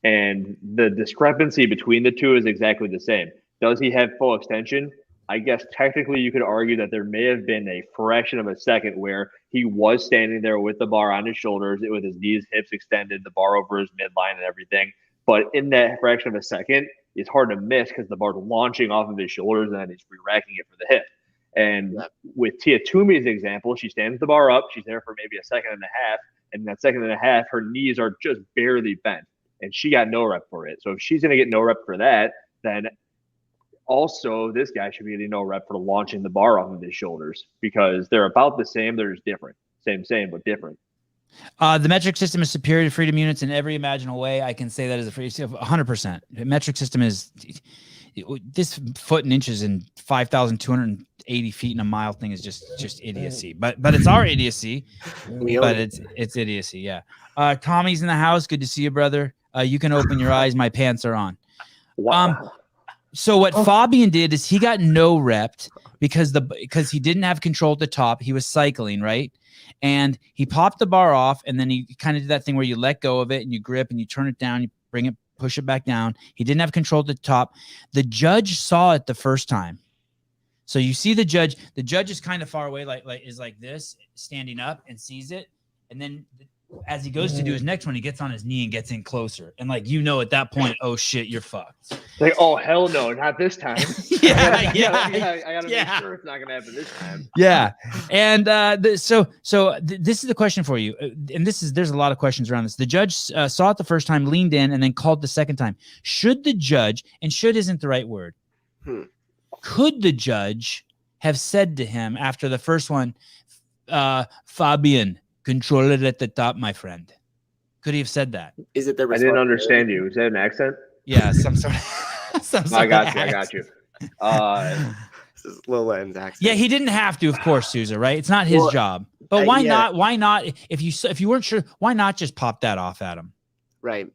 And the discrepancy between the two is exactly the same. Does he have full extension? I guess technically you could argue that there may have been a fraction of a second where he was standing there with the bar on his shoulders, with his knees, hips extended, the bar over his midline and everything. But in that fraction of a second, it's hard to miss because the bar's launching off of his shoulders and then he's re-racking it for the hip. And with Tia Toomey's example, she stands the bar up. She's there for maybe a second and a half. And in that second and a half, her knees are just barely bent. And she got no rep for it. So if she's going to get no rep for that, then also this guy should be getting no rep for launching the bar off of his shoulders because they're about the same. They're just different. Same, but different. The metric system is superior to freedom units in every imaginable way. I can say that as a 100%. The metric system is this foot and inches and 5,280 feet in a mile thing is just idiocy. But it's our idiocy. But it's idiocy. Yeah. Tommy's in the house. Good to see you, brother. You can open your eyes. My pants are on. Wow. So what Fabian did is he got no repped because he didn't have control at the top. He was cycling, right? And he popped the bar off, and then he kind of did that thing where you let go of it and you grip and you turn it down, you bring it, push it back down. He didn't have control at the top. The judge saw it the first time. So you see the judge is kind of far away, is like this, standing up and sees it. And then as he goes to do his next one, he gets on his knee and gets in closer. And at that point, oh shit, you're fucked. Like, oh hell no, not this time. I gotta make sure it's not gonna happen this time. Yeah. And so this is the question for you. And there's a lot of questions around this. The judge saw it the first time, leaned in, and then called the second time. Should the judge, and should isn't the right word, could the judge have said to him after the first one, Fabian, control it at the top, my friend? Could he have said that? Is it the I didn't understand you. Is that an accent? Yeah, some sort of I got you. This is Lowland's accent. Yeah, he didn't have to, of course, Sousa, right? It's not his job. But why not? Why not? If you weren't sure, why not just pop that off at him? Right.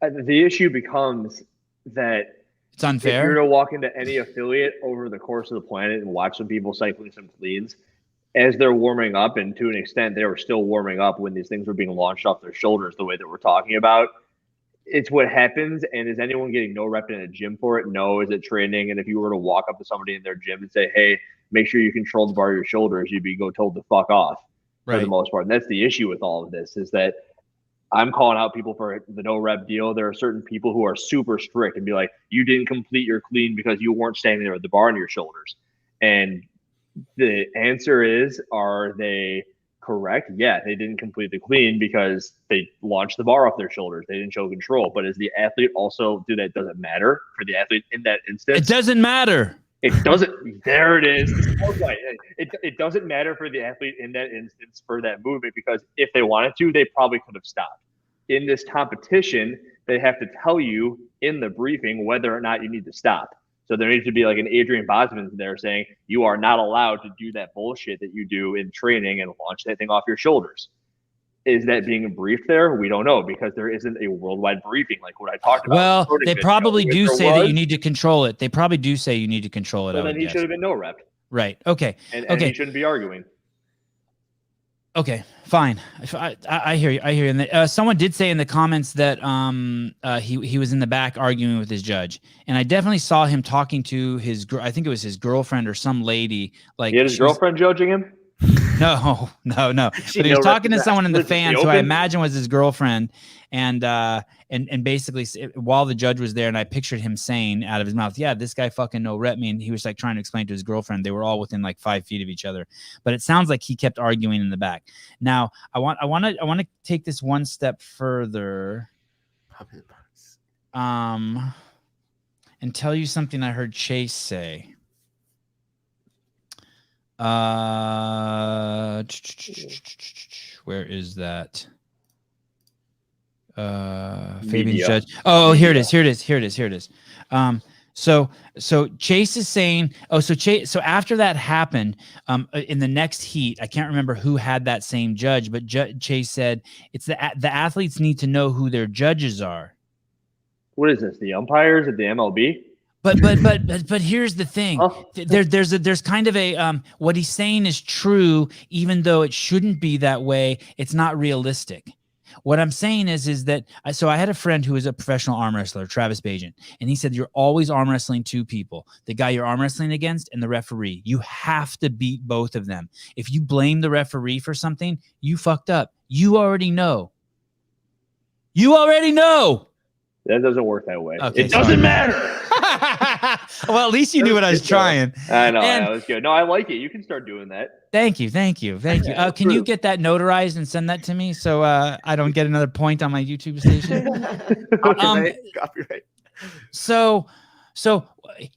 The issue becomes that it's unfair. If you were to walk into any affiliate over the course of the planet and watch some people cycling some cleans, as they're warming up, and to an extent they were still warming up when these things were being launched off their shoulders the way that we're talking about, it's what happens. And is anyone getting no rep in a gym for it? No. Is it training? And if you were to walk up to somebody in their gym and say, hey, make sure you control the bar of your shoulders, you'd be told to fuck off for the most part. And that's the issue with all of this, is that I'm calling out people for the no rep deal. There are certain people who are super strict and be like, you didn't complete your clean because you weren't standing there with the bar on your shoulders. And the answer is, are they correct? Yeah, they didn't complete the clean because they launched the bar off their shoulders. They didn't show control. But as the athlete also do that, doesn't matter for the athlete in that instance. It doesn't matter. It doesn't. There it is. It doesn't matter for the athlete in that instance for that movement, because if they wanted to, they probably could have stopped. In this competition, they have to tell you in the briefing whether or not you need to stop. So there needs to be like an Adrian Bosman there saying, you are not allowed to do that bullshit that you do in training and launch that thing off your shoulders. Is that being briefed there? We don't know, because there isn't a worldwide briefing like what I talked about. Well, they probably do say that you need to control it. They probably do say you need to control it. So then he should have been no rep. Right. Okay. And he shouldn't be arguing. Okay, fine. I hear you. I hear you. And someone did say in the comments that he was in the back arguing with his judge, and I definitely saw him talking to his I think it was his girlfriend or some lady. Like, he had his girlfriend judging him. No. But he was talking to someone in the fans who I imagine was his girlfriend, and basically while the judge was there, and I pictured him saying out of his mouth, "Yeah, this guy fucking no rep me," and he was like trying to explain to his girlfriend. They were all within like 5 feet of each other, but it sounds like he kept arguing in the back. Now I want to take this one step further, and tell you something I heard Chase say. Where is that? Fabian's judge. Oh, here it is. So Chase is saying, so after that happened, in the next heat, I can't remember who had that same judge, but Chase said it's the athletes need to know who their judges are. What is this? The umpires at the MLB? But here's the thing. There's kind of a what he's saying is true, even though it shouldn't be that way. It's not realistic. What I'm saying is that I had a friend who was a professional arm wrestler, Travis Bajan, and he said you're always arm wrestling two people: the guy you're arm wrestling against and the referee. You have to beat both of them. If you blame the referee for something, you fucked up. You already know. That doesn't work that way. Okay, it doesn't matter. Well, at least you knew what I was trying. I know. That was good. No, I like it. You can start doing that. Thank you. Can you get that notarized and send that to me so I don't get another point on my YouTube station? Copyright. So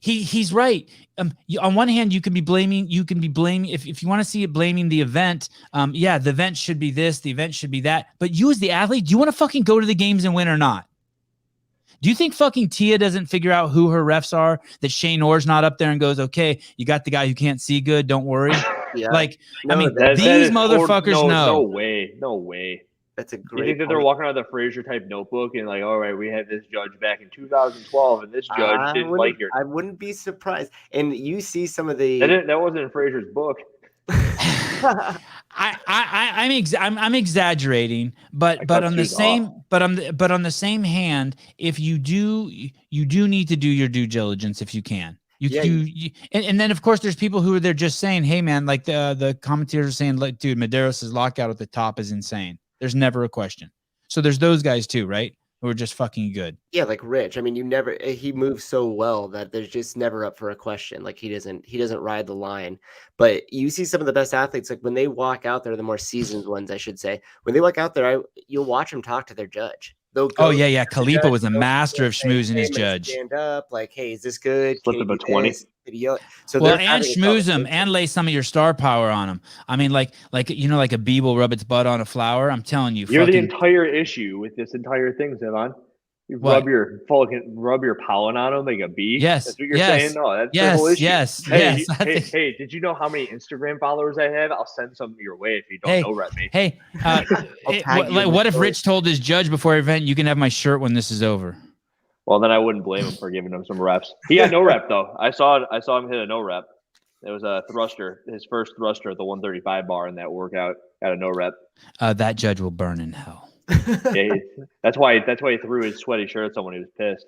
he's right. On one hand, you can be blaming if you want to see it, blaming the event. The event should be this, the event should be that. But you as the athlete, do you want to fucking go to the games and win or not? Do you think fucking Tia doesn't figure out who her refs are? That Shane Orr's not up there and goes, okay, you got the guy who can't see good. Don't worry. Yeah. These motherfuckers know. No way. That's a great You think that they're walking around the Fraser type notebook and like, all right, we had this judge back in 2012 and this judge didn't like your. I wouldn't be surprised. And you see some of the. That wasn't in Fraser's book. I'm exaggerating, but on the same hand, if you do need to do your due diligence if you can. And then of course there's people who are there just saying, hey man, like the commentators are saying, like, dude, Medeiros' lockout at the top is insane. There's never a question. So there's those guys too, right? Who are just fucking good. Yeah, like Rich. I mean, he moves so well that there's just never up for a question. Like he doesn't ride the line. But you see some of the best athletes, like when they walk out there, the more seasoned ones, I should say, when they walk out there, you'll watch them talk to their judge. Khalifa was a master of schmoozing his judge. Stand up, like, hey, is this good? Flip him a 20. And schmooze him and lay some of your star power on him. I mean, like a bee will rub its butt on a flower. I'm telling you, you're the entire issue with this entire thing, Zevon. Rub your pollen on them like a bee. Yes. That's what you're saying. No, that's the whole issue. Yes. Hey, did you know how many Instagram followers I have? I'll send some your way if you don't know rep me. Hey, what if Rich told his judge before every event, you can have my shirt when this is over? Well, then I wouldn't blame him for giving him some reps. He had no rep though. I saw him hit a no rep. It was a thruster, his first thruster at the 135 bar in that workout. Got a no rep. That judge will burn in hell. Yeah, that's why he threw his sweaty shirts on when he was pissed.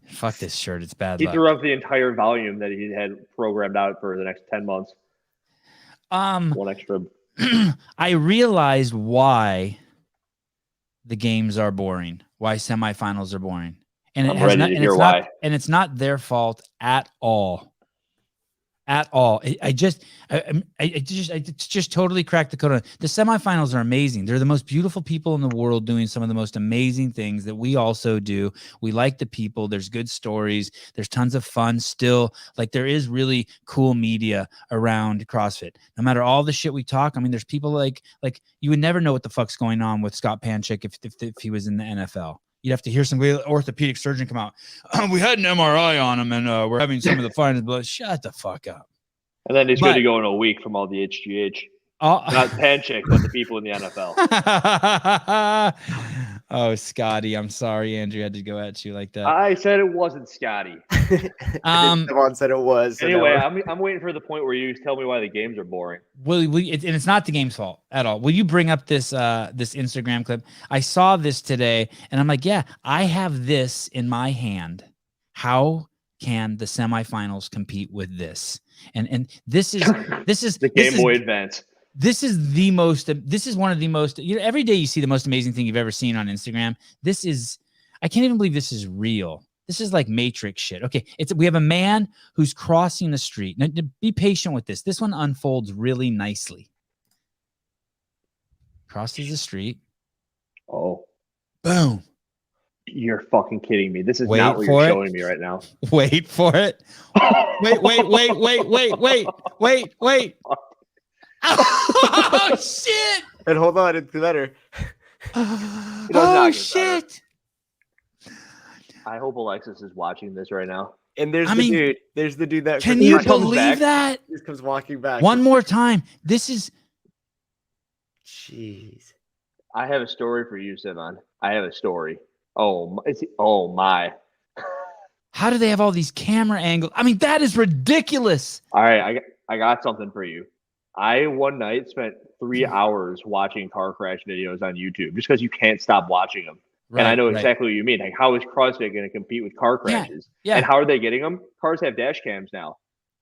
Fuck this shirt, it's bad. He threw up the entire volume that he had programmed out for the next 10 months. One extra. I realized why the games are boring, why semifinals are boring, and it's not their fault at all. At all. I just totally cracked the code on it. The semifinals are amazing. They're the most beautiful people in the world doing some of the most amazing things that we also do. We like the people. There's good stories. There's tons of fun still. Like there is really cool media around CrossFit. No matter all the shit we talk, I mean, there's people like you would never know what the fuck's going on with Scott Panchik if he was in the NFL. You'd have to hear some orthopedic surgeon come out. We had an MRI on him, and we're having some of the finals. But shut the fuck up. And then he's going to go in a week from all the HGH. Not Panchik, but the people in the NFL. Oh, Scotty, I'm sorry, Andrew had to go at you like that. I said it wasn't Scotty. Someone said it was. So anyway, I'm waiting for the point where you tell me why the games are boring. And it's not the game's fault at all. Will you bring up this this Instagram clip? I saw this today, and I'm like, yeah, I have this in my hand. How can the semifinals compete with this? And this is the Game Boy Advance. This is one of the most, every day you see the most amazing thing you've ever seen on Instagram. I can't even believe this is real. This is like Matrix shit. Okay. We have a man who's crossing the street. Now, be patient with this. This one unfolds really nicely. Crosses the street. Oh. Boom. You're fucking kidding me. This is not what you're showing me right now. Wait for it. Wait. Oh shit! And hold on, it's better. Oh shit! I hope Alexis is watching this right now. And there's dude. There's the dude that. Can you believe that? He just comes walking back. One more time. This is. Jeez. I have a story for you, Simon. I have a story. Oh my. How do they have all these camera angles? I mean, that is ridiculous. All right, I got something for you. I one night spent 3 hours watching car crash videos on YouTube just because you can't stop watching them. Right, and I know exactly what you mean. Like, how is CrossFit going to compete with car crashes? Yeah. And how are they getting them? Cars have dash cams now.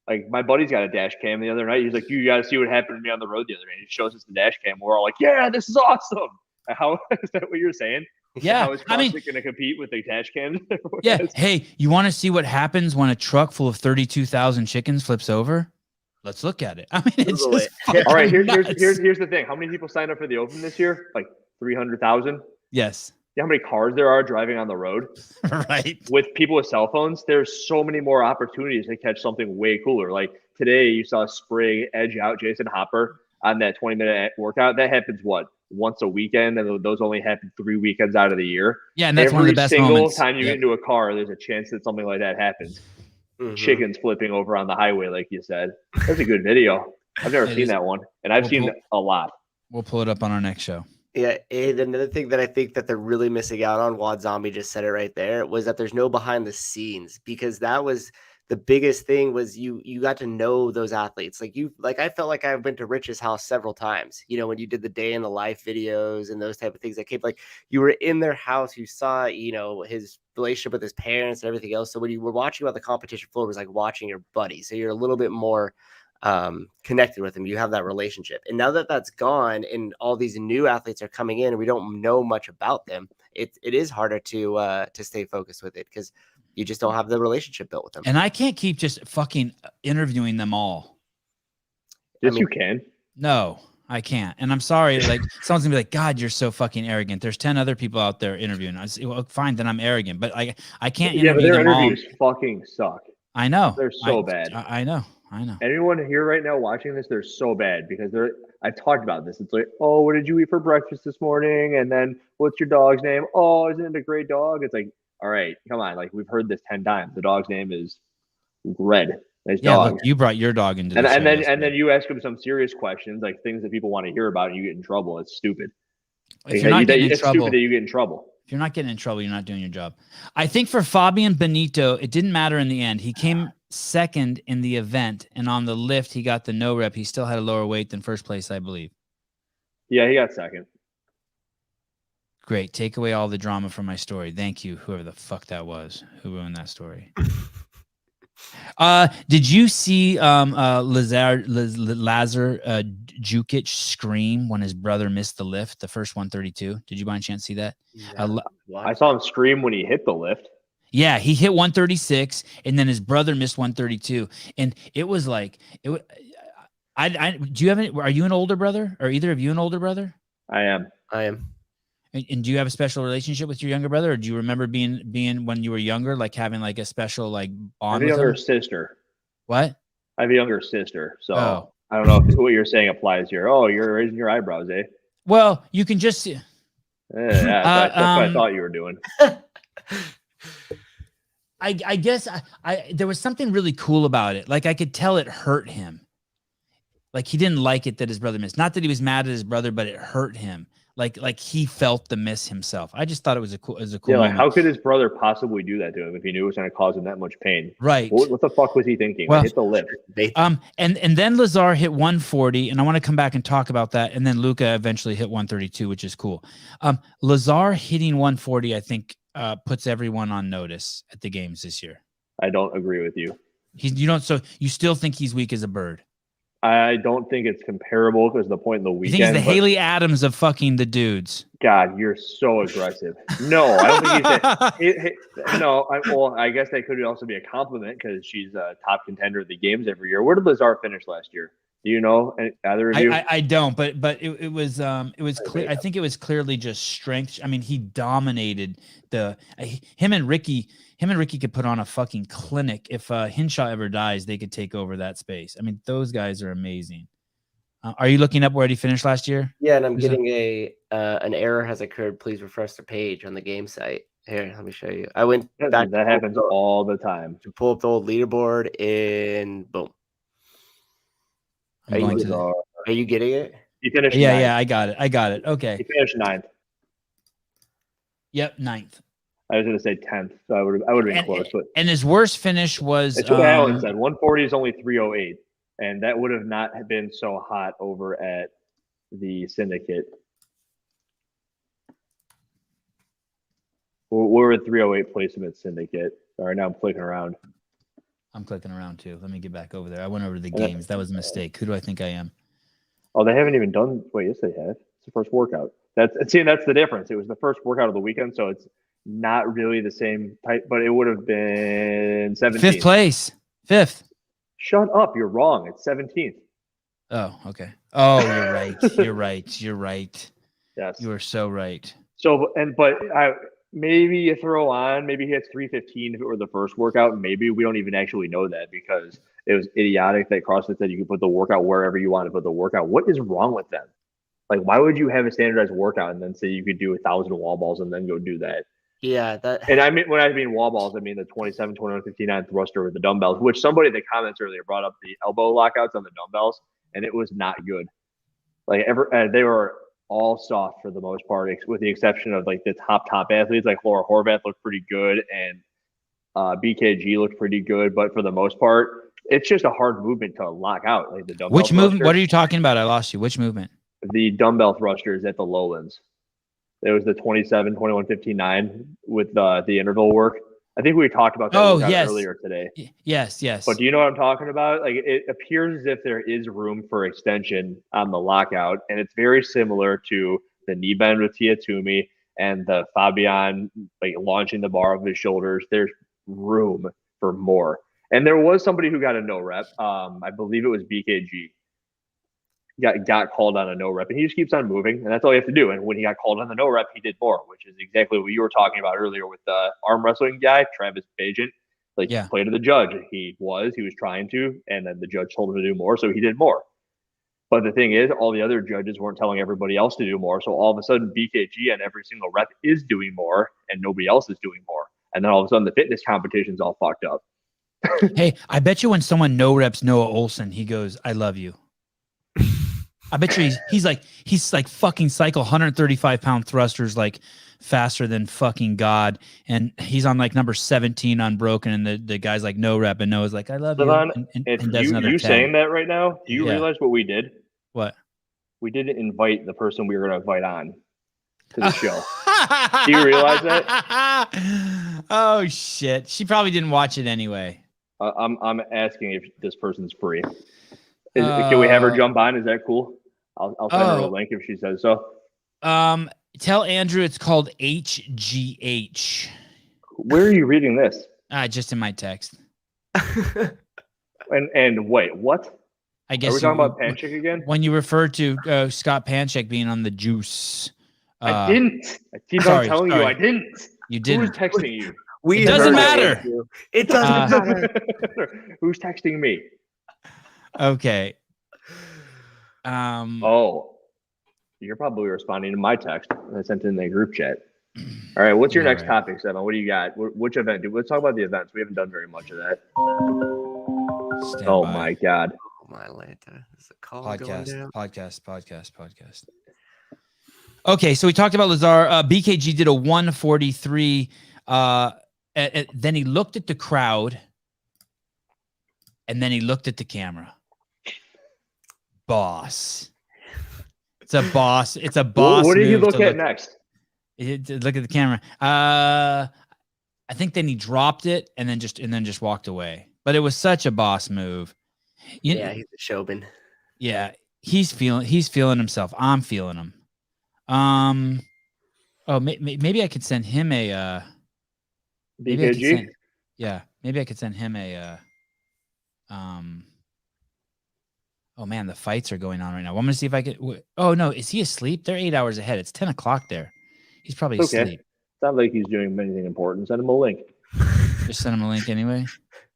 Like, my buddy's got a dash cam the other night. He's like, you got to see what happened to me on the road the other day. He shows us the dash cam. We're all like, yeah, this is awesome. How is that what you're saying? Yeah. How is CrossFit going to compete with the dash cams? Yeah. Hey, you want to see what happens when a truck full of 32,000 chickens flips over? Let's look at it. I mean, it's just all right. Here's the thing. How many people signed up for the Open this year? Like 300,000. Yes. You know how many cars there are driving on the road? Right. With people with cell phones, there's so many more opportunities to catch something way cooler. Like today, you saw Sprig edge out Jason Hopper on that 20-minute workout. That happens once a weekend, and those only happen 3 weekends out of the year. Yeah, and that's one of the best moments. Every single time you get into a car, there's a chance that something like that happens. Mm-hmm. Chickens flipping over on the highway, like you said. That's a good video. I've never seen that one, and I've seen a lot. We'll pull it up on our next show. Yeah, and another thing that I think that they're really missing out on, Wad Zombie just said it right there, was that there's no behind the scenes, because that was the biggest thing. Was you got to know those athletes. Like I felt like I've been to Rich's house several times, when you did the day in the life videos and those type of things that came, like you were in their house, you saw, his relationship with his parents and everything else. So when you were watching about the competition floor, it was like watching your buddy. So you're a little bit more connected with them. You have that relationship. And now that that's gone and all these new athletes are coming in and we don't know much about them, it is harder to stay focused with it because you just don't have the relationship built with them. And I can't keep just fucking interviewing them all. Yes, you can. No, I can't. And I'm sorry. Like someone's gonna be like, God, you're so fucking arrogant. There's 10 other people out there interviewing. I say, well, fine, then I'm arrogant. But I can't interview but their them all. interviews fucking suck. I know. They're so bad. I know. I know. Anyone here right now watching this, they're so bad because I talked about this. It's like, oh, what did you eat for breakfast this morning? And then what's your dog's name? Oh, isn't it a great dog? It's like, all right, come on. Like we've heard this 10 times. The dog's name is Red. Nice dog. Look, you brought your dog into the and show then you ask him some serious questions, like things that people want to hear about, and you get in trouble. It's stupid. If you're not getting in trouble, stupid that you get in trouble. If you're not getting in trouble, you're not doing your job. I think for Fabian Benito, it didn't matter in the end. He came second in the event, and on the lift, he got the no rep. He still had a lower weight than first place, I believe. Yeah, he got second. Great. Take away all the drama from my story. Thank you, whoever the fuck that was who ruined that story. Did you see Lazar Djukic scream when his brother missed the lift, the first 132? Did you by any chance see that? I saw him scream when he hit the lift. Yeah, he hit 136, and then his brother missed 132, and it was like do you have any? Are you an older brother? Or either of you an older brother? I am. And do you have a special relationship with your younger brother, or do you remember being when you were younger, like having like a special like bond? I have a younger sister. What? I have a younger sister, so I don't know if what you're saying applies here. Oh, you're raising your eyebrows, eh? Well, you can just see. Yeah, that's what I thought you were doing. I guess there was something really cool about it. Like I could tell it hurt him. Like he didn't like it that his brother missed. Not that he was mad at his brother, but it hurt him. Like he felt the miss himself. I just thought it was a cool yeah, moment. How could his brother possibly do that to him if he knew it was going to cause him that much pain? Right. What the fuck was he thinking? Well, hit the lift. And then Lazar hit 140, and I want to come back and talk about that. And then Luca eventually hit 132, which is cool. Lazar hitting 140, I think, puts everyone on notice at the games this year. I don't agree with you. So you still think he's weak as a bird? I don't think it's comparable because the point in the weekend. You think he's the Haley Adams of fucking the dudes? God, you're so aggressive. No, I don't think he's that. I guess that could also be a compliment because she's a top contender at the games every year. Where did Lazar finish last year? Do you know either of you? I don't, but it was clear. I think it was clearly just strength. I mean, he dominated him and Ricky could put on a fucking clinic. If Hinshaw ever dies, they could take over that space. I mean, those guys are amazing. Are you looking up where he finished last year? Yeah, and I'm getting an error has occurred. Please refresh the page on the game site. Here, let me show you. I went back. That happens all the time. To pull up the old leaderboard, and boom. Are you getting it? He finished. Yeah, I got it. Okay. He finished 9th. Yep, 9th. I was going to say 10th, so I would have been close. And his worst finish was. That's what Alan said. 140 is only 308, and that would have not been so hot over at the Syndicate. We're at 308 placement at Syndicate. All right, now I'm clicking around. I'm clicking around too. Let me get back over there. I went over to the games. That was a mistake. Who do I think I am? Oh, they haven't even done. Wait, yes, they have. It's the first workout. That's the difference. It was the first workout of the weekend, so it's not really the same type, but it would have been 17th. 5th place. 5th. Shut up. You're wrong. It's 17th. Oh, okay. Oh, you're right. You're right. Yes. You are so right. Maybe you throw on, maybe he hits 315 if it were the first workout. Maybe we don't even actually know that because it was idiotic that CrossFit said you could put the workout wherever you want to put the workout. What is wrong with them? Like, why would you have a standardized workout and then say you could do 1,000 wall balls and then go do that? Yeah, And when I mean wall balls, I mean the 27, 21, 59 thruster with the dumbbells, which somebody in the comments earlier brought up the elbow lockouts on the dumbbells, and it was not good. Like they were all soft for the most part, with the exception of like the top athletes. Like Laura Horvath looked pretty good, and BKG looked pretty good. But for the most part, it's just a hard movement to lock out. Like the dumbbell. Which movement? What are you talking about? I lost you. Which movement? The dumbbell thrusters at the lowlands. It was the 27, 21, 59 with the interval work. I think we talked about that earlier today. Yes. But do you know what I'm talking about? Like, it appears as if there is room for extension on the lockout, and it's very similar to the knee bend with Tia Toomey and the Fabian, like launching the bar over his shoulders. There's room for more. And there was somebody who got a no rep. I believe it was BKG. Got called on a no rep, and he just keeps on moving, and that's all you have to do. And when he got called on the no rep, he did more, which is exactly what you were talking about earlier with the arm wrestling guy, Travis Bajent. Like, play to the judge. He was trying to, and then the judge told him to do more, so he did more. But the thing is, all the other judges weren't telling everybody else to do more. So all of a sudden, BKG and every single rep is doing more, and nobody else is doing more. And then all of a sudden, the fitness competition's all fucked up. Hey, I bet you when someone no reps Noah Olson, he goes, "I love you." I bet you he's like fucking cycle 135-pound thrusters like faster than fucking God, and he's on like number 17 unbroken, and the guy's like no rep, and Noah's like, "I love you," and does another 10. Saying that right now, do you realize what we did? What? We didn't invite the person we were going to invite on to the show. Do you realize that? Oh shit! She probably didn't watch it anyway. I'm asking if this person's free. Can we have her jump on? Is that cool? I'll send her a link if she says so. Tell Andrew it's called HGH. Where are you reading this? Just in my text. And wait, what? I guess are we talking about Panchik again? When you refer to Scott Panchik being on the juice. I didn't. I keep on telling you I didn't. You didn't. Who's texting you? It doesn't matter. It doesn't matter. Who's texting me? Okay. Oh, you're probably responding to my text I sent in the group chat. All right, what's your next topic, Seven? What do you got? Which event? Let's talk about the events. We haven't done very much of that. My God. Oh my Lanta. Is a call podcast. Okay, so we talked about Lazar. BKG did a 143. Then he looked at the crowd, and then he looked at the camera. Boss. It's a boss. It's a boss. What did he look at next? Look at the camera. I think then he dropped it and then just walked away. But it was such a boss move. He's a showman. Yeah, he's feeling himself. I'm feeling him. Maybe I could send him a BKG. Maybe I could send him a Oh man, the fights are going on right now. I'm gonna see if I could. Oh no, is he asleep? They're 8 hours ahead. It's 10 o'clock there. He's probably asleep. Sounds like he's doing anything important. Send him a link. Just send him a link anyway.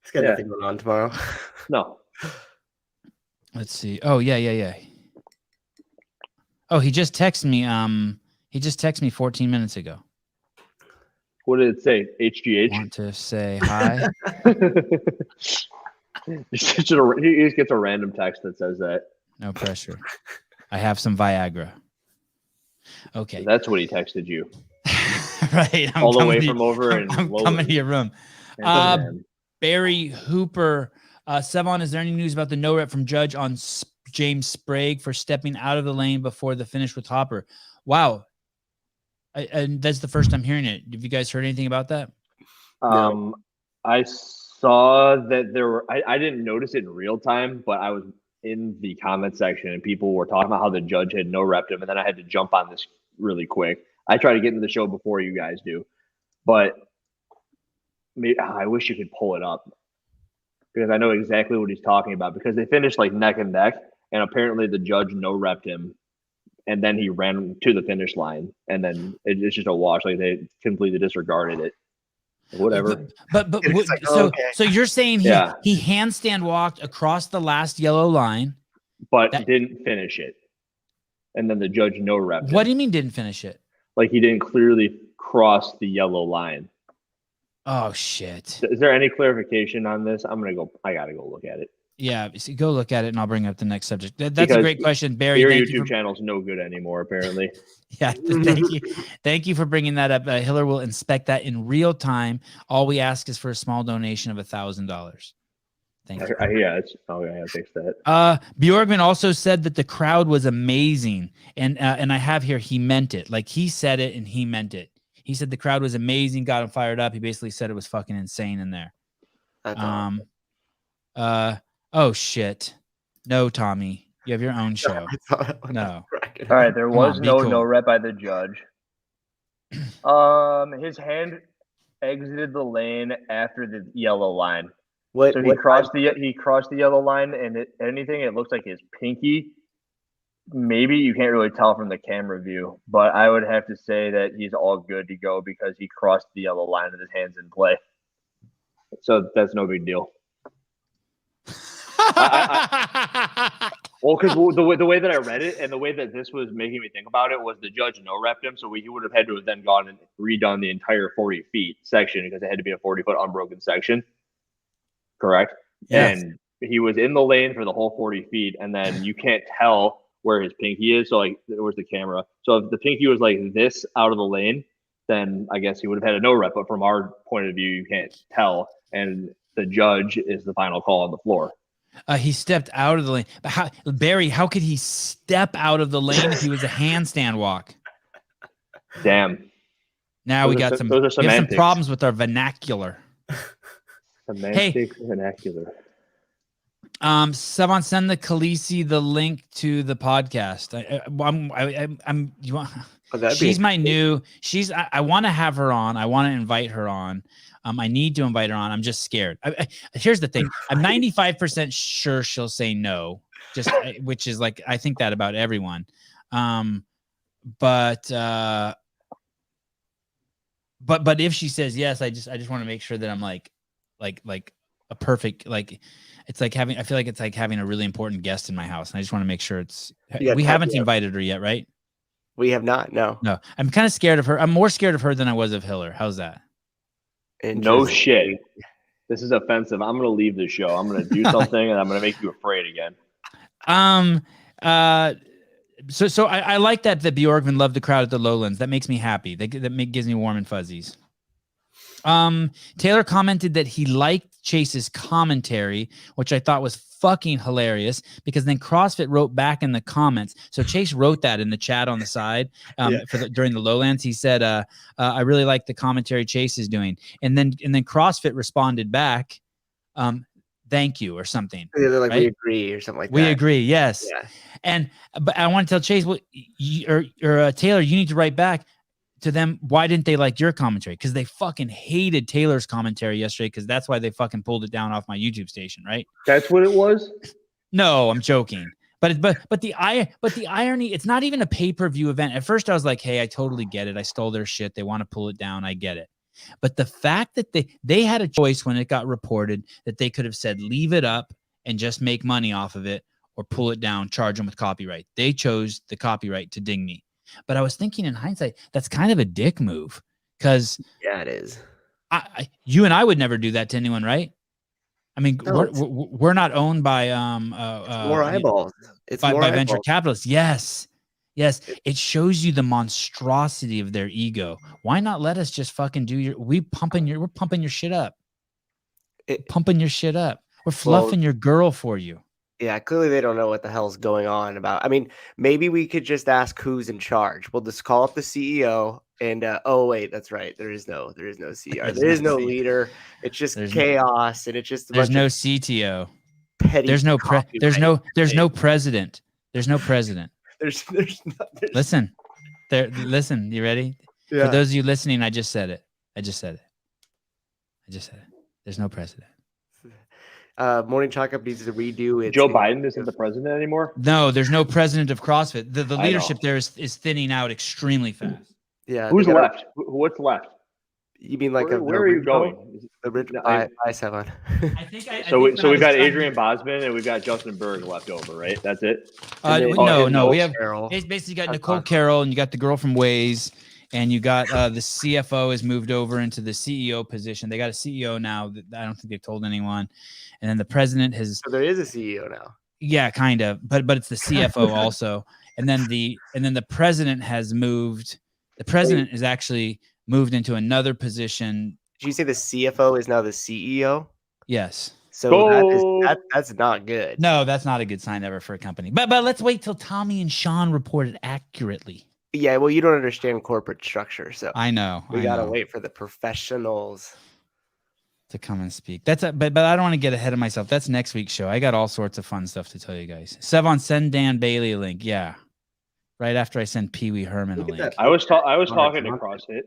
He's got nothing going on tomorrow. No. Let's see. Oh yeah. Oh, he just texted me. He just texted me 14 minutes ago. What did it say? HGH. Want to say hi? He just gets a random text that says that. No pressure. I have some Viagra. Okay. That's what he texted you. Right. All the way from over I'm coming to your room. Barry Hooper. Sevon, is there any news about the no rep from Judge on James Sprague for stepping out of the lane before the finish with Hopper? Wow. And that's the first I'm hearing it. Have you guys heard anything about that? No. I saw that there were, I didn't notice it in real time, but I was in the comment section and people were talking about how the judge had no repped him, and then I had to jump on this really quick. I try to get into the show before you guys do, but I wish you could pull it up because I know exactly what he's talking about, because they finished like neck and neck, and apparently the judge no repped him, and then he ran to the finish line, and then it's just a wash. Like they completely disregarded it. Whatever. But so you're saying he handstand walked across the last yellow line, but didn't finish it, and then the judge no repped. What do you mean didn't finish it? Like he didn't clearly cross the yellow line. Oh shit! Is there any clarification on this? I gotta go look at it. Yeah, go look at it, and I'll bring up the next subject. That's a great question, Barry. Your YouTube channel's no good anymore, apparently. Yeah, thank you. Thank you for bringing that up. Hiller will inspect that in real time. All we ask is for a small donation of $1,000. Thank you. Yeah, I fixed that. Bjorgman also said that the crowd was amazing, and I have here he meant it. Like he said it and he meant it. He said the crowd was amazing, got him fired up. He basically said it was fucking insane in there. Oh shit. No, Tommy. You have your own show. No. All right, there was no rep by the judge. His hand exited the lane after the yellow line. So he crossed the yellow line, and it looks like his pinky. Maybe you can't really tell from the camera view, but I would have to say that he's all good to go because he crossed the yellow line and his hand's in play. So that's no big deal. Well, because the way that I read it and the way that this was making me think about it was the judge no-repped him, so he would have had to have then gone and redone the entire 40 feet section because it had to be a 40-foot unbroken section. Correct? Yes. And he was in the lane for the whole 40 feet, and then you can't tell where his pinky is. So, like, where's the camera? So if the pinky was like this out of the lane, then I guess he would have had a no-rep. But from our point of view, you can't tell. And the judge is the final call on the floor. He stepped out of the lane. But Barry, how could he step out of the lane if he was a handstand walk? Damn. Now we have some problems with our vernacular. Semantic vernacular. Someone send the Khaleesi the link to the podcast. She's my new. I want to have her on. I want to invite her on. I need to invite her on. I'm just scared. Here's the thing. I'm 95% sure she'll say no. Which is like, I think that about everyone. But if she says yes, I just want to make sure that I'm like a perfect, like, it's like I feel like it's like having a really important guest in my house. And I just want to make sure we haven't invited her yet, right? We have not. No. I'm kind of scared of her. I'm more scared of her than I was of Hiller. How's that? No shit. This is offensive. I'm going to leave the show. I'm going to do something and I'm going to make you afraid again. So I like that Bjorkman loved the crowd at the Lowlands. That makes me happy. That gives me warm and fuzzies. Taylor commented that he liked Chase's commentary, which I thought was fucking hilarious, because then CrossFit wrote back in the comments. So Chase wrote that in the chat on the side during the Lowlands. He said, I really like the commentary Chase is doing. And then CrossFit responded back, thank you, or something. Yeah, they're like, right? we agree, or something like that. We agree, yes. Yeah. But I want to tell Chase, Taylor, you need to write back to them. Why didn't they like your commentary? Because they fucking hated Taylor's commentary yesterday, because that's why they fucking pulled it down off my YouTube station, right? That's what it was? No, I'm joking. But the irony, it's not even a pay-per-view event. At first I was like, hey, I totally get it. I stole their shit. They want to pull it down. I get it. But the fact that they had a choice when it got reported that they could have said, leave it up and just make money off of it, or pull it down, charge them with copyright. They chose the copyright to ding me. But I was thinking in hindsight, that's kind of a dick move, because it is. You and I would never do that to anyone, right? I mean, No, we're not owned by more eyeballs. It's by more venture eyeballs. capitalists. Yes. It shows you the monstrosity of their ego. Why not let us just fucking do we're pumping your shit up. Pumping your shit up. We're fluffing your girl for you. Yeah, clearly they don't know what the hell's going on about. I mean, maybe we could just ask who's in charge. We'll just call up the CEO and oh wait, that's right. There is no CEO. There is no leader. It's just chaos, and it's just there's no CTO. Petty. There's no president. There's no president. Listen. Listen, you ready? Yeah. For those of you listening, I just said it. There's no president. Morning Chalk Up needs to redo it. Joe Biden isn't the president anymore? No, there's no president of CrossFit. The leadership there is thinning out extremely fast. Yeah. Who's left? What's left? You mean like where are you going? The original I7. So we've got Adrian Bosman and we've got Justin Berg left over, right? That's it? No. We have Carroll. basically got Nicole Carroll, and you got the girl from Waze, and you got the CFO has moved over into the CEO position. They got a CEO now that I don't think they've told anyone. And then the president has. So there is a CEO now. Yeah, kind of, but it's the CFO also. And then the president has moved. The president is actually moved into another position. Did you say the CFO is now the CEO? Yes. So that's not good. No, that's not a good sign ever for a company. But let's wait till Tommy and Sean report it accurately. Yeah, well, you don't understand corporate structure, so I know. We gotta wait for the professionals to come and speak. But I don't want to get ahead of myself. That's next week's show. I got all sorts of fun stuff to tell you guys. Sevon, send Dan Bailey a link. Yeah. Right after I send Pee Wee Herman a link. I was talking to CrossFit.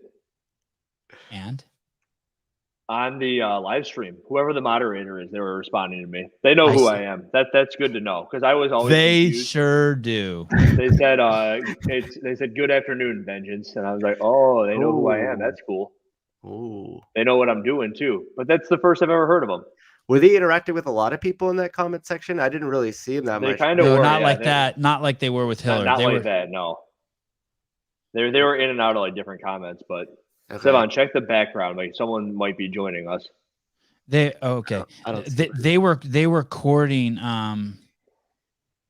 And? On the live stream, whoever the moderator is, they were responding to me. They know who I am. That's good to know, because I was always confused. Sure do. They said good afternoon, Vengeance, and I was like, oh, they know who I am. That's cool. Ooh. They know what I'm doing too. But that's the first I've ever heard of them. Were they interacting with a lot of people in that comment section? I didn't really see them that They much. kind of No, were. not Yeah, like that. Not like they were with Hiller. Not They like were that. No. They were in and out of like different comments, but Okay. Stefan, check the background. Like someone might be joining us. okay. I don't see They were courting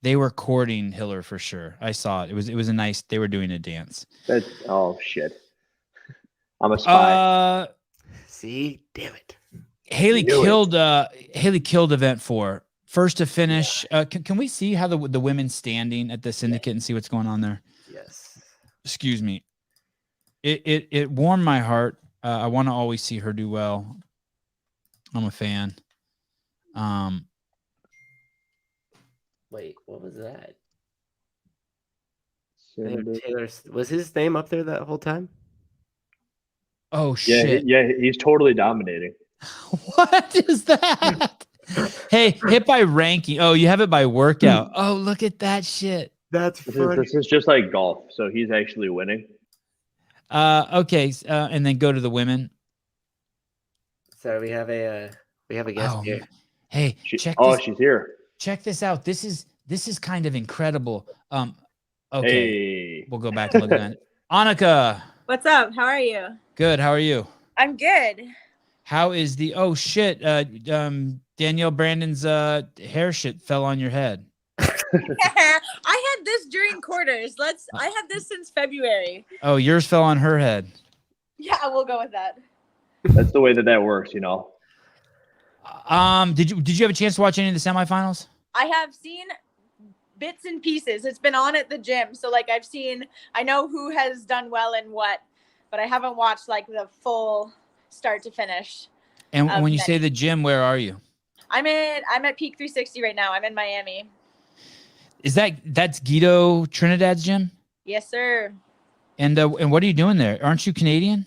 they were courting Hiller for sure. I saw it. It was a nice. They were doing a dance. Oh shit. I'm a spy. See, damn it. Haley killed event 4. First to finish. Yeah. Can we see how the women's standing at the Syndicate and see what's going on there? Yes. Excuse me. It warmed my heart. I want to always see her do well. I'm a fan. Wait, what was that? Syndicate. Taylor, was his name up there that whole time? Oh shit! Yeah, he's totally dominating. What is that? Hey, hit by ranking. Oh, you have it by workout. Oh, look at that shit. That's funny. This is just like golf, so he's actually winning. Okay, and then go to the women. So we have a guest here. Man. Hey, check this. this. She's here. Check this out. This is kind of incredible. Okay, hey. We'll go back and look at it. Annika, what's up? How are you? Good. How are you? I'm good. How is the? Oh shit! Danielle Brandon's hair shit fell on your head. I had this during quarters. I had this since February. Oh, yours fell on her head. Yeah, we'll go with that. That's the way that works, you know. Did you have a chance to watch any of the semifinals? I have seen bits and pieces. It's been on at the gym, so like I know who has done well and what, but I haven't watched like the full start to finish. And when you say the gym, where are you? I'm at Peak 360 right now. I'm in Miami. That's Guido Trinidad's gym? Yes, sir. And what are you doing there? Aren't you Canadian?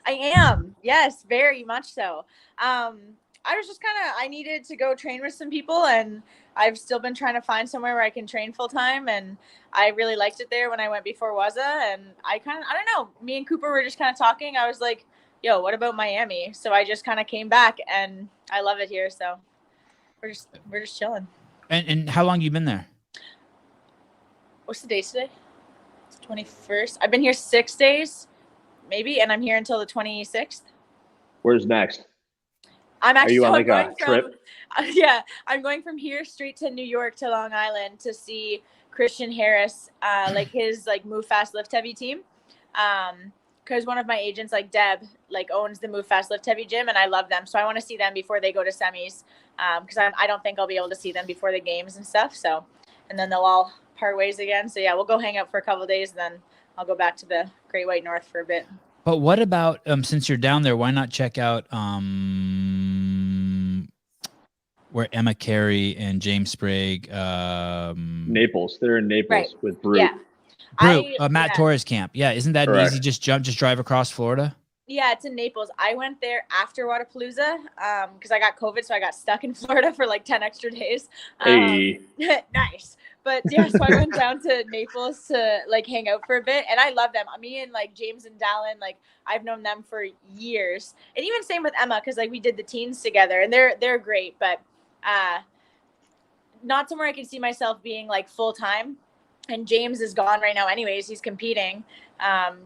I am. Yes, very much so. I was just I needed to go train with some people, and I've still been trying to find somewhere where I can train full time. And I really liked it there when I went before Waza. And I don't know, me and Cooper were just kind of talking. I was like, yo, what about Miami? So I just kind of came back, and I love it here. So we're just chilling. And how long you been there? What's the date today? It's 21st. I've been here 6 days, maybe, and I'm here until the 26th. Where's next? I'm actually Are you on like a trip? Yeah, I'm going from here straight to New York to Long Island to see Christian Harris, like his like Move Fast Lift Heavy team. Because one of my agents, like Deb, like owns the Move Fast Lift Heavy gym, and I love them. So I want to see them before they go to semis. Because I don't think I'll be able to see them before the games and stuff. So, and then they'll all part ways again. So yeah, we'll go hang out for a couple of days, and then I'll go back to the Great White North for a bit. But what about since you're down there, why not check out where Emma Carey and James Sprague Naples. They're in Naples with Brute. Yeah. Brute, Matt Torres camp. Yeah, isn't that Correct. easy? Just drive across Florida? Yeah, it's in Naples. I went there after Wadapalooza because I got COVID, so I got stuck in Florida for like 10 extra days. Hey. Nice. But yeah, so I went down to Naples to like hang out for a bit, and I love them. Me and like James and Dallin, like I've known them for years, and even same with Emma because like we did the teens together, and they're great, but not somewhere I can see myself being like full time. And James is gone right now, anyways. He's competing.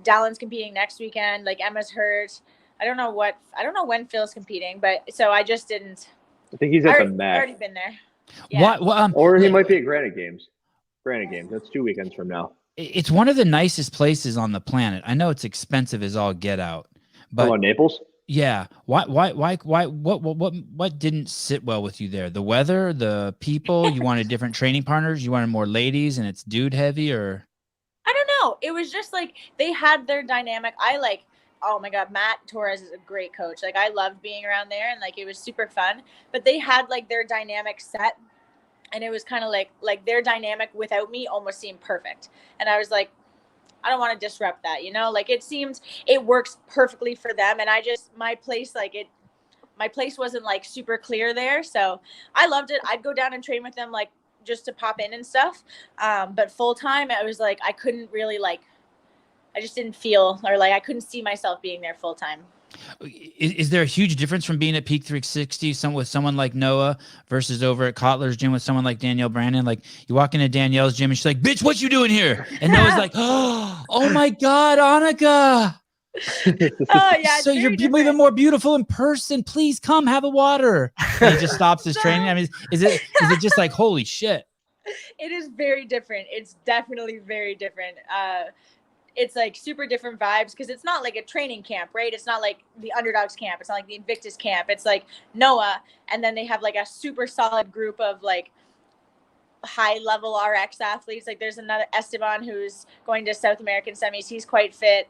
Dallin's competing next weekend. Like Emma's hurt. I don't know when Phil's competing, but so I just didn't. I think he's at the MAC. I've already been there. Yeah. Or he might be at Granite Games. Granite Games. That's 2 weekends from now. It's one of the nicest places on the planet. I know it's expensive as all get out, but Naples. Yeah. Why? What didn't sit well with you there? The weather, the people. You wanted different training partners. You wanted more ladies, and it's dude heavy, or I don't know. It was just like they had their dynamic. Oh my God, Matt Torres is a great coach. Like I loved being around there, and like it was super fun. But they had like their dynamic set, and it was kind of like their dynamic without me almost seemed perfect. And I was like, I don't want to disrupt that, you know, like it works perfectly for them. And my place wasn't like super clear there. So I loved it. I'd go down and train with them, like just to pop in and stuff. But full time, I was like, I couldn't really I just didn't feel, or like, I couldn't see myself being there full time. Is there a huge difference from being at Peak 360 with someone like Noah versus over at Kotler's gym with someone like Danielle Brandon? Like you walk into Danielle's gym and she's like, "Bitch, what you doing here?" And Noah's like, "Oh my God, Annika." Oh yeah. So you're even more beautiful in person. Please come have a water. And he just stops his training. I mean, is it just like, holy shit? It is very different. It's definitely very different. It's like super different vibes because it's not like a training camp, right? It's not like the Underdogs camp. It's not like the Invictus camp. It's like Noah, and then they have like a super solid group of like high level RX athletes. Like there's another Esteban who's going to South American semis. He's quite fit.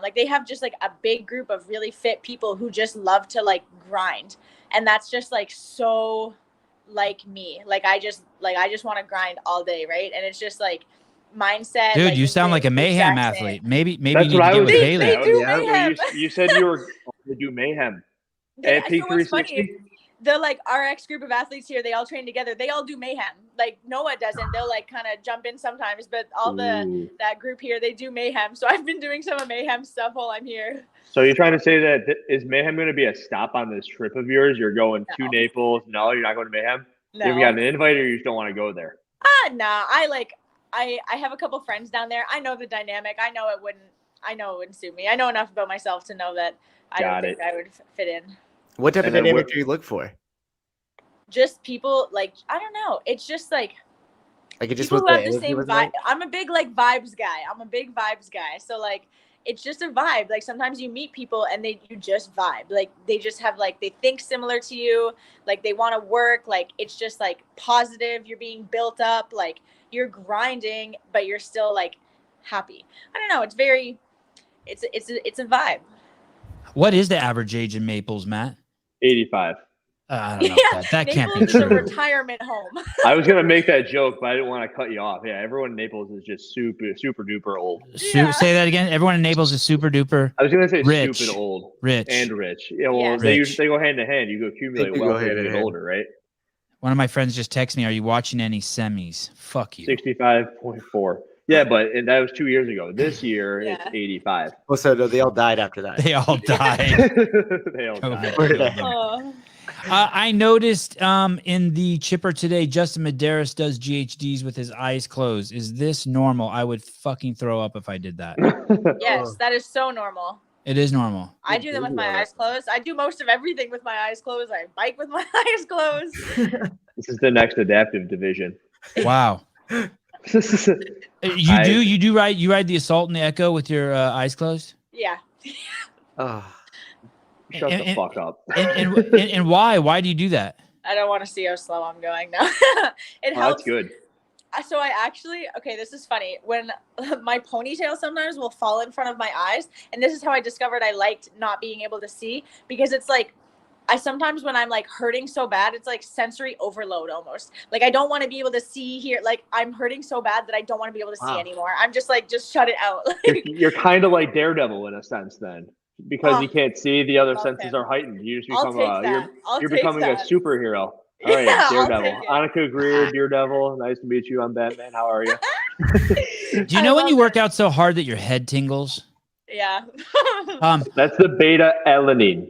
Like they have just like a big group of really fit people who just love to like grind, and that's just like so like me. Like I just want to grind all day, right? And it's just like mindset. Dude, like, you sound like a mayhem athlete. Maybe That's you need to get with Haley. They do mayhem. You said you were going to do mayhem. At Peak 360? The like RX group of athletes here, they all train together. They all do mayhem. Like Noah doesn't. They'll like kind of jump in sometimes, but all that group here, they do mayhem. So I've been doing some of mayhem stuff while I'm here. So you're trying to say that is mayhem going to be a stop on this trip of yours? You're going to Naples? No, you're not going to mayhem. No. You haven't got an invite, or you just don't want to go there? Nah. I have a couple friends down there. I know the dynamic. I know it wouldn't suit me. I know enough about myself to know that I don't think I would fit in. What type of dynamic do you look for? Just people like, I don't know. It's just like it just people who have the same vibe. I'm a big like vibes guy. So like it's just a vibe. Like sometimes you meet people and you just vibe. Like they just have like they think similar to you. Like they want to work. Like it's just like positive. You're being built up. Like you're grinding, but you're still like happy. I don't know. It's a vibe. What is the average age in Maples, Matt? 85. I don't know. That can't be Naples is true. a retirement home. I was gonna make that joke, but I didn't want to cut you off. Yeah, everyone in Naples is just super duper old. Say that again. Everyone in Naples is super duper. I was gonna say rich, stupid old, rich, and rich. Yeah, well, they go hand in hand. You go accumulate wealth as you get older, right? One of my friends just texted me, "Are you watching any semis?" Fuck you. 65.4. Yeah, but that was 2 years ago. This year it's 85. Oh, so they all died after that. They all died. They all died. I noticed in the chipper today, Justin Medeiros does GHDs with his eyes closed. Is this normal? I would fucking throw up if I did that. Yes, that is so normal. It is normal. I do them with my eyes closed. I do most of everything with my eyes closed. I bike with my eyes closed. This is the next adaptive division. Wow. You ride the Assault and the Echo with your eyes closed? Yeah. Shut the fuck up. And why? Why do you do that? I don't want to see how slow I'm going now. It helps. That's good. So I actually, this is funny. When my ponytail sometimes will fall in front of my eyes, and this is how I discovered I liked not being able to see, because it's like, I sometimes when I'm like hurting so bad, it's like sensory overload almost. Like I don't want to be able to see here. Like I'm hurting so bad that I don't want to be able to see anymore. I'm just like, just shut it out. You're kind of like Daredevil in a sense then, because you can't see, the other senses are heightened. You just become you're becoming a superhero. All right, Daredevil. Annika Greer, Daredevil. Nice to meet you. I'm Batman. How are you? Do you know when you work out so hard that your head tingles? Yeah. That's the beta alanine.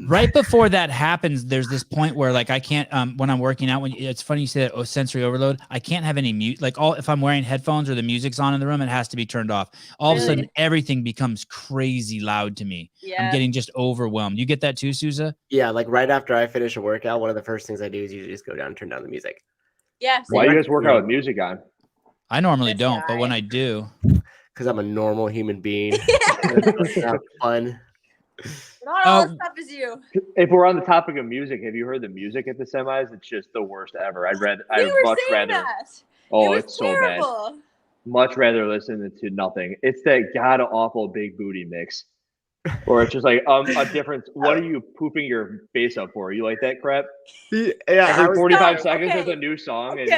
Right before that happens, there's this point where like I can't when I'm working out, it's funny you say that, sensory overload, I can't have any mute, like if I'm wearing headphones or the music's on in the room, it has to be turned off. All of a sudden everything becomes crazy loud to me. I'm getting just overwhelmed. You get that too, Souza? Yeah, like right after I finish a workout, one of the first things I do is usually just go down and turn down the music. Yeah. Why do you guys work out with music on? I normally don't, but when I do, because I'm a normal human being. It's fun. Not all the stuff is you. If we're on the topic of music, have you heard the music at the semis? It's just the worst ever. I'd much rather. That. Oh, it's terrible. So bad. Much rather listen to nothing. It's that god awful big booty mix, or it's just like a difference. What are you pooping your face up for? You like that crap? Yeah. Every 45 seconds there's a new song, and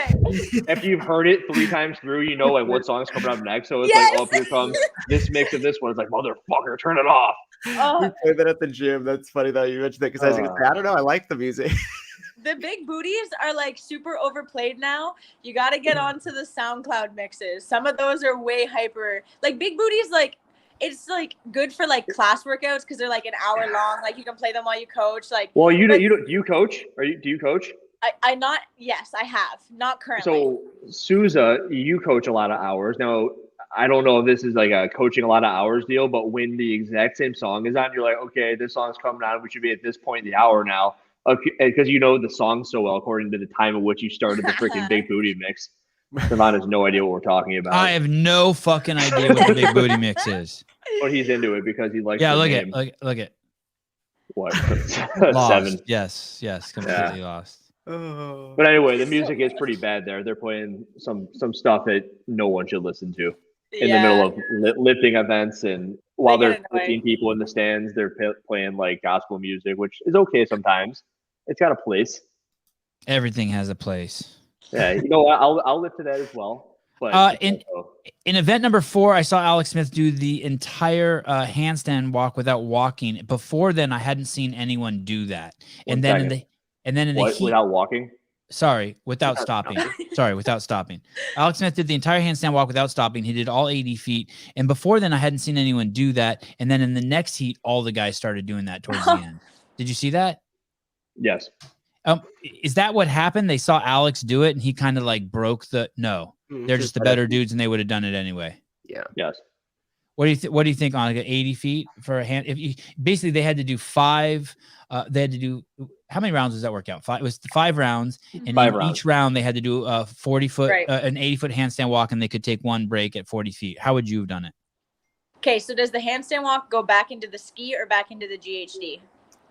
after you've heard it 3 times through, you know like what song's coming up next. So it's like, oh, here comes this mix of this one. It's like, motherfucker, turn it off. We play that at the gym. That's funny though you mentioned that, because I was going to say, I don't know, I like the music. The big booties are like super overplayed now. You got to get onto the SoundCloud mixes. Some of those are way hyper. Like big booties, like it's like good for like class workouts because they're like an hour long. Like you can play them while you coach. Like, well, do you coach? Do you coach? I not yes, I have not currently. So Souza, you coach a lot of hours. Now I don't know if this is like a coaching a lot of hours deal, but when the exact same song is on, you're like, okay, this song's coming on. We should be at this point in the hour now, because you know the song so well according to the time at which you started the freaking Big Booty Mix. Savon has no idea what we're talking about. I have no fucking idea what the Big Booty Mix is. But he's into it because he likes. Yeah, the look name. at What? lost. 7. Yes, completely lost. But anyway, the music is pretty bad there. They're playing some stuff that no one should listen to in the middle of lifting events, and while there's 15 people in the stands, they're playing like gospel music, which is okay sometimes. It's got a place. Everything has a place. Yeah, you know, I'll lift to that as well. But in event number 4, I saw Alex Smith do the entire handstand walk without walking. Before then, I hadn't seen anyone do that. And then in the heat, without walking. Sorry, without stopping. Without stopping. Alex Smith did the entire handstand walk without stopping. He did all 80 feet. And before then, I hadn't seen anyone do that. And then in the next heat, all the guys started doing that towards the end. Did you see that? Yes. Is that what happened? They saw Alex do it, and he kind of like broke the. No, they're just the better dudes, and they would have done it anyway. Yeah. Yes. What do you think on like 80 feet for a hand? Basically they had to do 5. They had to do, how many rounds does that work out? 5. It was 5 rounds, and each round they had to do a 40-foot, an 80-foot handstand walk, and they could take one break at 40 feet. How would you have done it? Okay, so does the handstand walk go back into the ski or back into the GHD?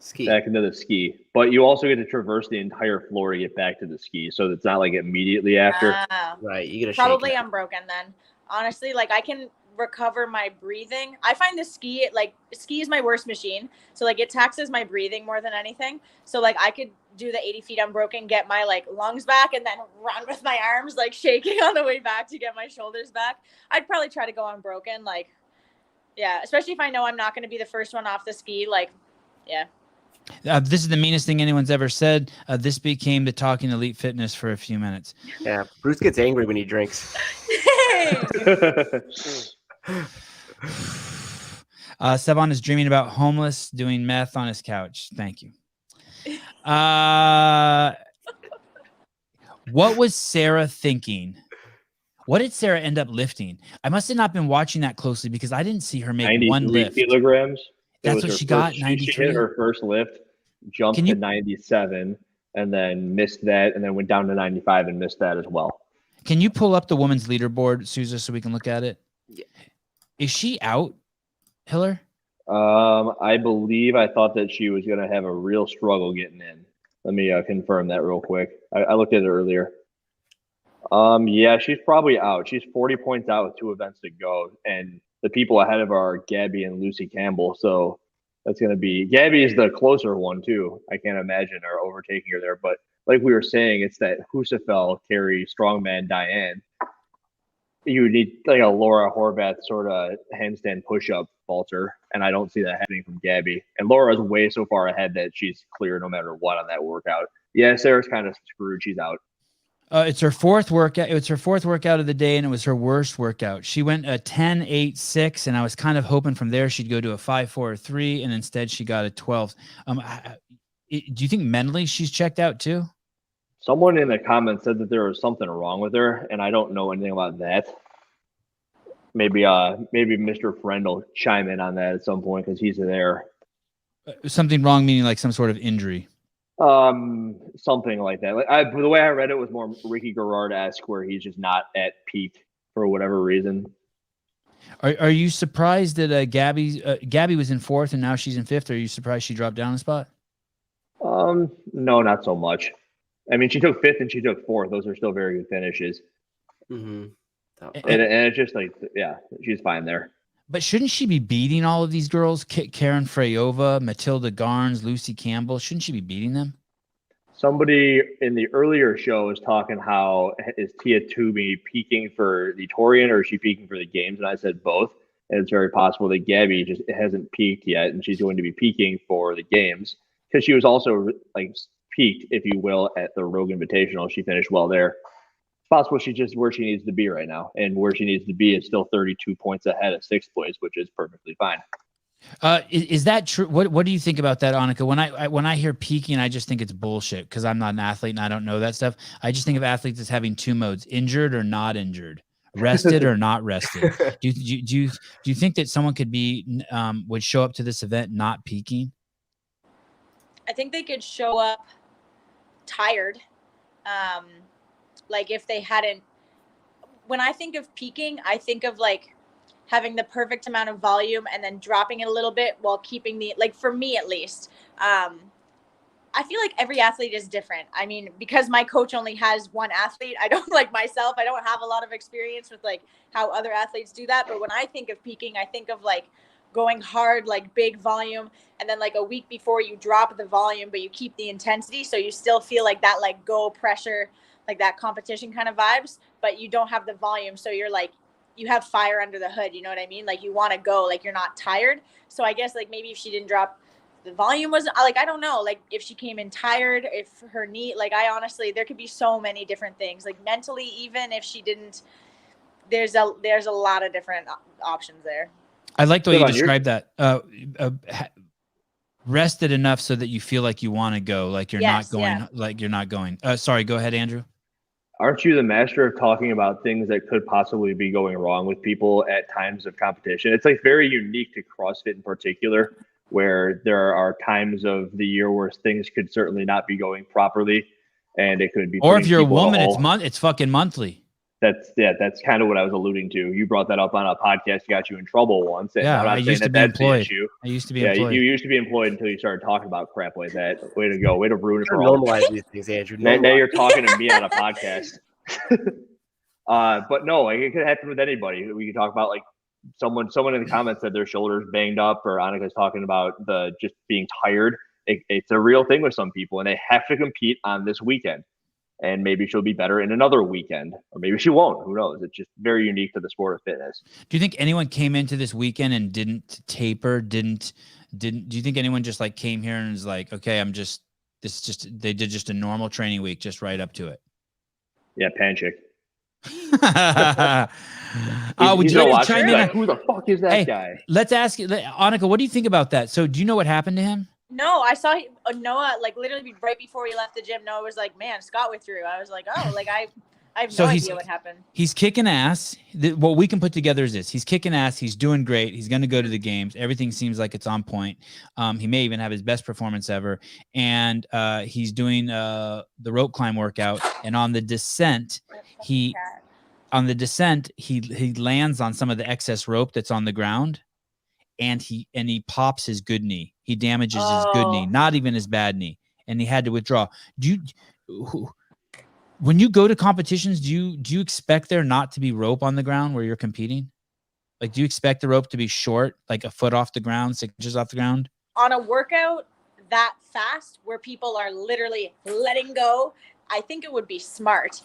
Ski. Back into the ski, but you also get to traverse the entire floor to get back to the ski, so it's not like immediately after. Right, you gotta probably unbroken then. Honestly, like I can recover my breathing. I find the ski is my worst machine, so like it taxes my breathing more than anything. So like I could do the 80 feet unbroken, get my like lungs back, and then run with my arms like shaking on the way back to get my shoulders back. I'd probably try to go unbroken, like yeah, especially if I know I'm not going to be the first one off the ski, like yeah. This is the meanest thing anyone's ever said. This became the Talking Elite Fitness for a few minutes. Yeah, Bruce gets angry when he drinks. Savon is dreaming about homeless doing meth on his couch. Thank you. What was Sarah thinking? What did Sarah end up lifting? I must have not been watching that closely because I didn't see her make one lift. 93 kilograms. That's what she got, 93? She hit her first lift, jumped to 97, and then missed that, and then went down to 95 and missed that as well. Can you pull up the women's leaderboard, Souza, so we can look at it? Yeah. Is she out, Hiller? I thought that she was going to have a real struggle getting in. Let me confirm that real quick. I looked at it earlier. Yeah, she's probably out. She's 40 points out with 2 events to go, and the people ahead of her are Gabby and Lucy Campbell. So that's going to be, Gabby is the closer one too. I can't imagine her overtaking her there. But like we were saying, it's that Husafel, Carrie, Strongman, Diane. You need like a Laura Horvath sort of handstand push-up vaulter, and I don't see that happening from Gabby. And Laura's way so far ahead that she's clear no matter what on that workout. Yeah, Sarah's kind of screwed. She's out. It's her 4th workout. It was her 4th workout of the day, and it was her worst workout. She went a 10, 8, 6, and I was kind of hoping from there she'd go to a 5, 4, 3, and instead she got a 12. Do you think mentally she's checked out too? Someone in the comments said that there was something wrong with her, and I don't know anything about that. Maybe Mr. Friend will chime in on that at some point because he's there. Something wrong meaning like some sort of injury. Something like that. Like the way I read it was more Ricky Garrard-esque, where he's just not at peak for whatever reason. Are you surprised that Gabby was in 4th and now she's in 5th? Are you surprised she dropped down a spot? No, not so much. I mean, she took 5th and she took 4th. Those are still very good finishes. Mm-hmm. And it's just like, yeah, she's fine there. But shouldn't she be beating all of these girls? Karen Freyova, Matilda Garns, Lucy Campbell. Shouldn't she be beating them? Somebody in the earlier show was talking how is Tia Toomey peaking for the Torian or is she peaking for the games? And I said both. And it's very possible that Gabby just hasn't peaked yet, and she's going to be peaking for the games because she was also like peaked, if you will, at the Rogue Invitational. She finished well there. possible she's just where she needs to be right now, and where she needs to be is still 32 points ahead of 6th place, which is perfectly fine. Is that true? What do you think about that, Annika? When I hear peaking, I just think it's bullshit because I'm not an athlete and I don't know that stuff. I just think of athletes as having 2 modes: injured or not injured, rested or not rested. Do you think that someone could be would show up to this event not peaking? I think they could show up tired. Like if they hadn't, when I think of peaking, I think of like having the perfect amount of volume and then dropping it a little bit while keeping the, like for me at least, I feel like every athlete is different. I mean, because my coach only has one athlete, I don't like myself. I don't have a lot of experience with like how other athletes do that. But when I think of peaking, I think of like going hard, like big volume. And then like a week before you drop the volume, but you keep the intensity. So you still feel like that, like go pressure, like that competition kind of vibes, but you don't have the volume. So you're like, you have fire under the hood. You know what I mean? Like you want to go, like you're not tired. So I guess like maybe if she didn't drop, the volume wasn't like, I don't know, like if she came in tired, if her knee, like I honestly, there could be so many different things, like mentally, even if she didn't, there's a lot of different options there. I like the way you described that. Rested enough so that you feel like you want to go, like you're not going, like you're not going. Sorry, go ahead, Andrew. Aren't you the master of talking about things that could possibly be going wrong with people at times of competition? It's like very unique to CrossFit in particular, where there are times of the year where things could certainly not be going properly, and it could be. Or if you're a woman, it's fucking monthly. That's kind of what I was alluding to. You brought that up on a podcast, got you in trouble once. And yeah, I'm not I used to be employed. I used to be employed. You used to be employed until you started talking about crap like that. Way to go. Way to ruin it for all. Normalize these things, Andrew. Now you're talking to me on a podcast. But no, like it could happen with anybody. We could talk about like someone in the comments said their shoulders banged up, or Annika's talking about the just being tired. It's a real thing with some people, and they have to compete on this weekend. And maybe she'll be better in another weekend, or maybe she won't. Who knows? It's just very unique to the sport of fitness. Do you think anyone came into this weekend and didn't taper? Do you think anyone just like came here and was like, okay, they did just a normal training week, just right up to it? Yeah, Panchik. Would you like to chime in? Like, who the fuck is that guy? Let's ask Annika, what do you think about that? So do you know what happened to him? No, I saw Noah, like literally right before he left the gym, Noah was like, man, Scott withdrew. I was like, oh, like I have no idea what happened. He's kicking ass. What we can put together is this. He's kicking ass. He's doing great. He's going to go to the games. Everything seems like it's on point. He may even have his best performance ever. And he's doing the rope climb workout. And on the descent, he lands on some of the excess rope that's on the ground. And he pops his good knee. He damages his good knee, not even his bad knee, and he had to withdraw. When you go to competitions, do you expect there not to be rope on the ground where you're competing? Like, do you expect the rope to be short, like a foot off the ground, 6 inches off the ground? On a workout that fast, where people are literally letting go, I think it would be smart.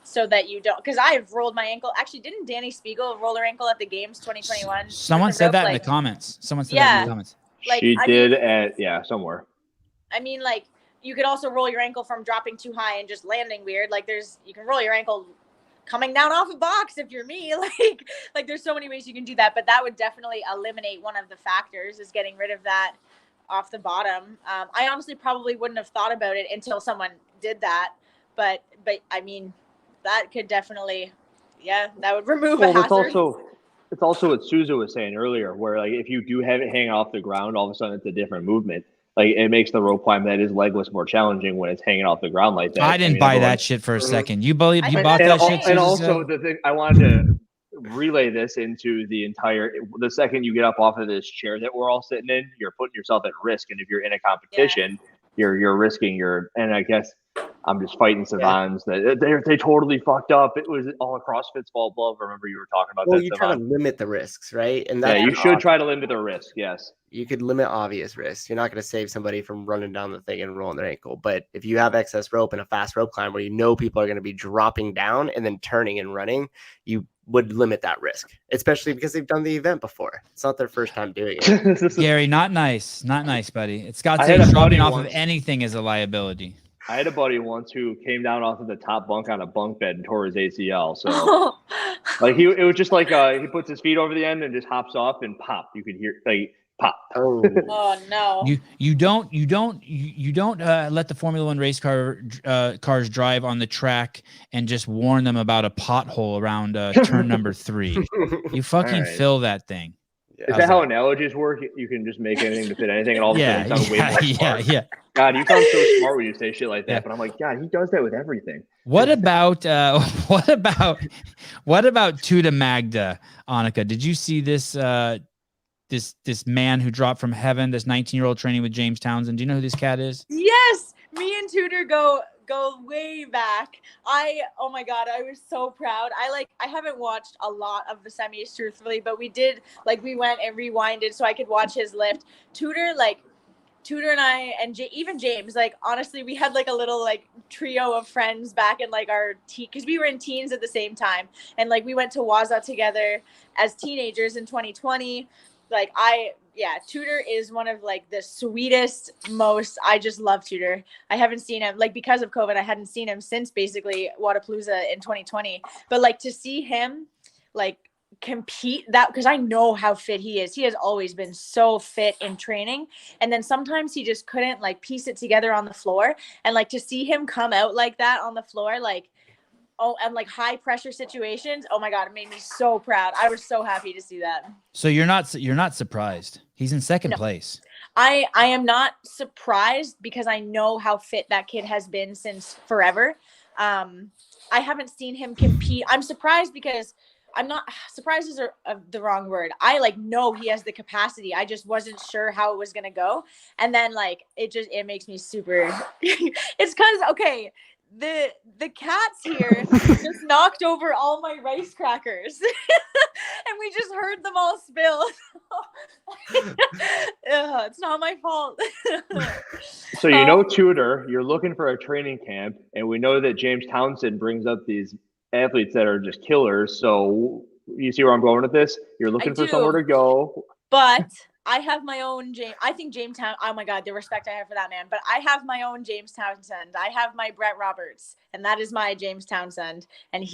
So that you don't, because I've rolled my ankle. Actually, didn't Danny Spiegel roll her ankle at the games 2021? Someone said that in the comments. That in the comments. Like, she did somewhere. I mean, like, you could also roll your ankle from dropping too high and just landing weird. Like, you can roll your ankle coming down off a box if you're me. Like there's so many ways you can do that, but that would definitely eliminate one of the factors, is getting rid of that off the bottom. I honestly probably wouldn't have thought about it until someone did that. But I mean, that could definitely, that would remove a hazard. It's also what Susan was saying earlier, where like if you do have it hanging off the ground, all of a sudden it's a different movement. Like it makes the rope climb that is legless more challenging when it's hanging off the ground like that. I didn't buy that shit for a second. You bought that shit? And also the thing I wanted to relay this into the second you get up off of this chair that we're all sitting in, you're putting yourself at risk. And if you're in a competition, you're risking and I guess I'm just fighting savants that they totally fucked up. It was all CrossFit's fault. Love. Remember you were talking about that. Well, you try to limit the risks, right? And you should try to limit the risk. Yes, you could limit obvious risks. You're not going to save somebody from running down the thing and rolling their ankle. But if you have excess rope and a fast rope climb where you know people are going to be dropping down and then turning and running, you would limit that risk, especially because they've done the event before. It's not their first time doing it. Gary, not nice, buddy. Scott said dropping off of anything is a liability. I had a buddy once who came down off of the top bunk on a bunk bed and tore his ACL. So like it was just like he puts his feet over the end and just hops off and pop. You could hear like pop. Oh, Oh no. You don't let the Formula One race cars drive on the track and just warn them about a pothole around turn number 3. You fucking fill that thing. Is that how analogies work? You can just make anything to fit anything, and all of a sudden it sounds way more smart. Yeah. God, you sound so smart when you say shit like that. But I'm like, God, he does that with everything. What about Tudor Magda, Annika? Did you see this this man who dropped from heaven? This 19-year-old training with James Townsend. Do you know who this cat is? Yes, me and Tudor go way back. Oh my God, I was so proud. I haven't watched a lot of the semis truthfully, but we did, like, we went and rewinded so I could watch his lift. Tudor and I and even James, like, honestly, we had like a little like trio of friends back in like our because we were in teens at the same time, and like we went to Waza together as teenagers in 2020. Like Tudor is one of like the sweetest, I just love Tudor. I haven't seen him, like, because of COVID, I hadn't seen him since basically Wadapalooza in 2020. But like to see him like compete that, because I know how fit he is. He has always been so fit in training. And then sometimes he just couldn't like piece it together on the floor. And like to see him come out like that on the floor, like, and like high pressure situations. Oh my God, it made me so proud. I was so happy to see that. So you're not surprised. He's in second place. I am not surprised because I know how fit that kid has been since forever. I haven't seen him compete. I'm surprised because I'm not surprised is the wrong word. I like know he has the capacity. I just wasn't sure how it was going to go. And then like, it makes me super, it's because, okay, the cats here just knocked over all my rice crackers and we just heard them all spill. It's not my fault. So you know Tudor, you're looking for a training camp, and we know that James Townsend brings up these athletes that are just killers. So you see where I'm going with this? You're looking for somewhere to go. But I have my own I think James Townsend. Oh my God, the respect I have for that man. But I have my own James Townsend. I have my Brett Roberts, and that is my James Townsend. And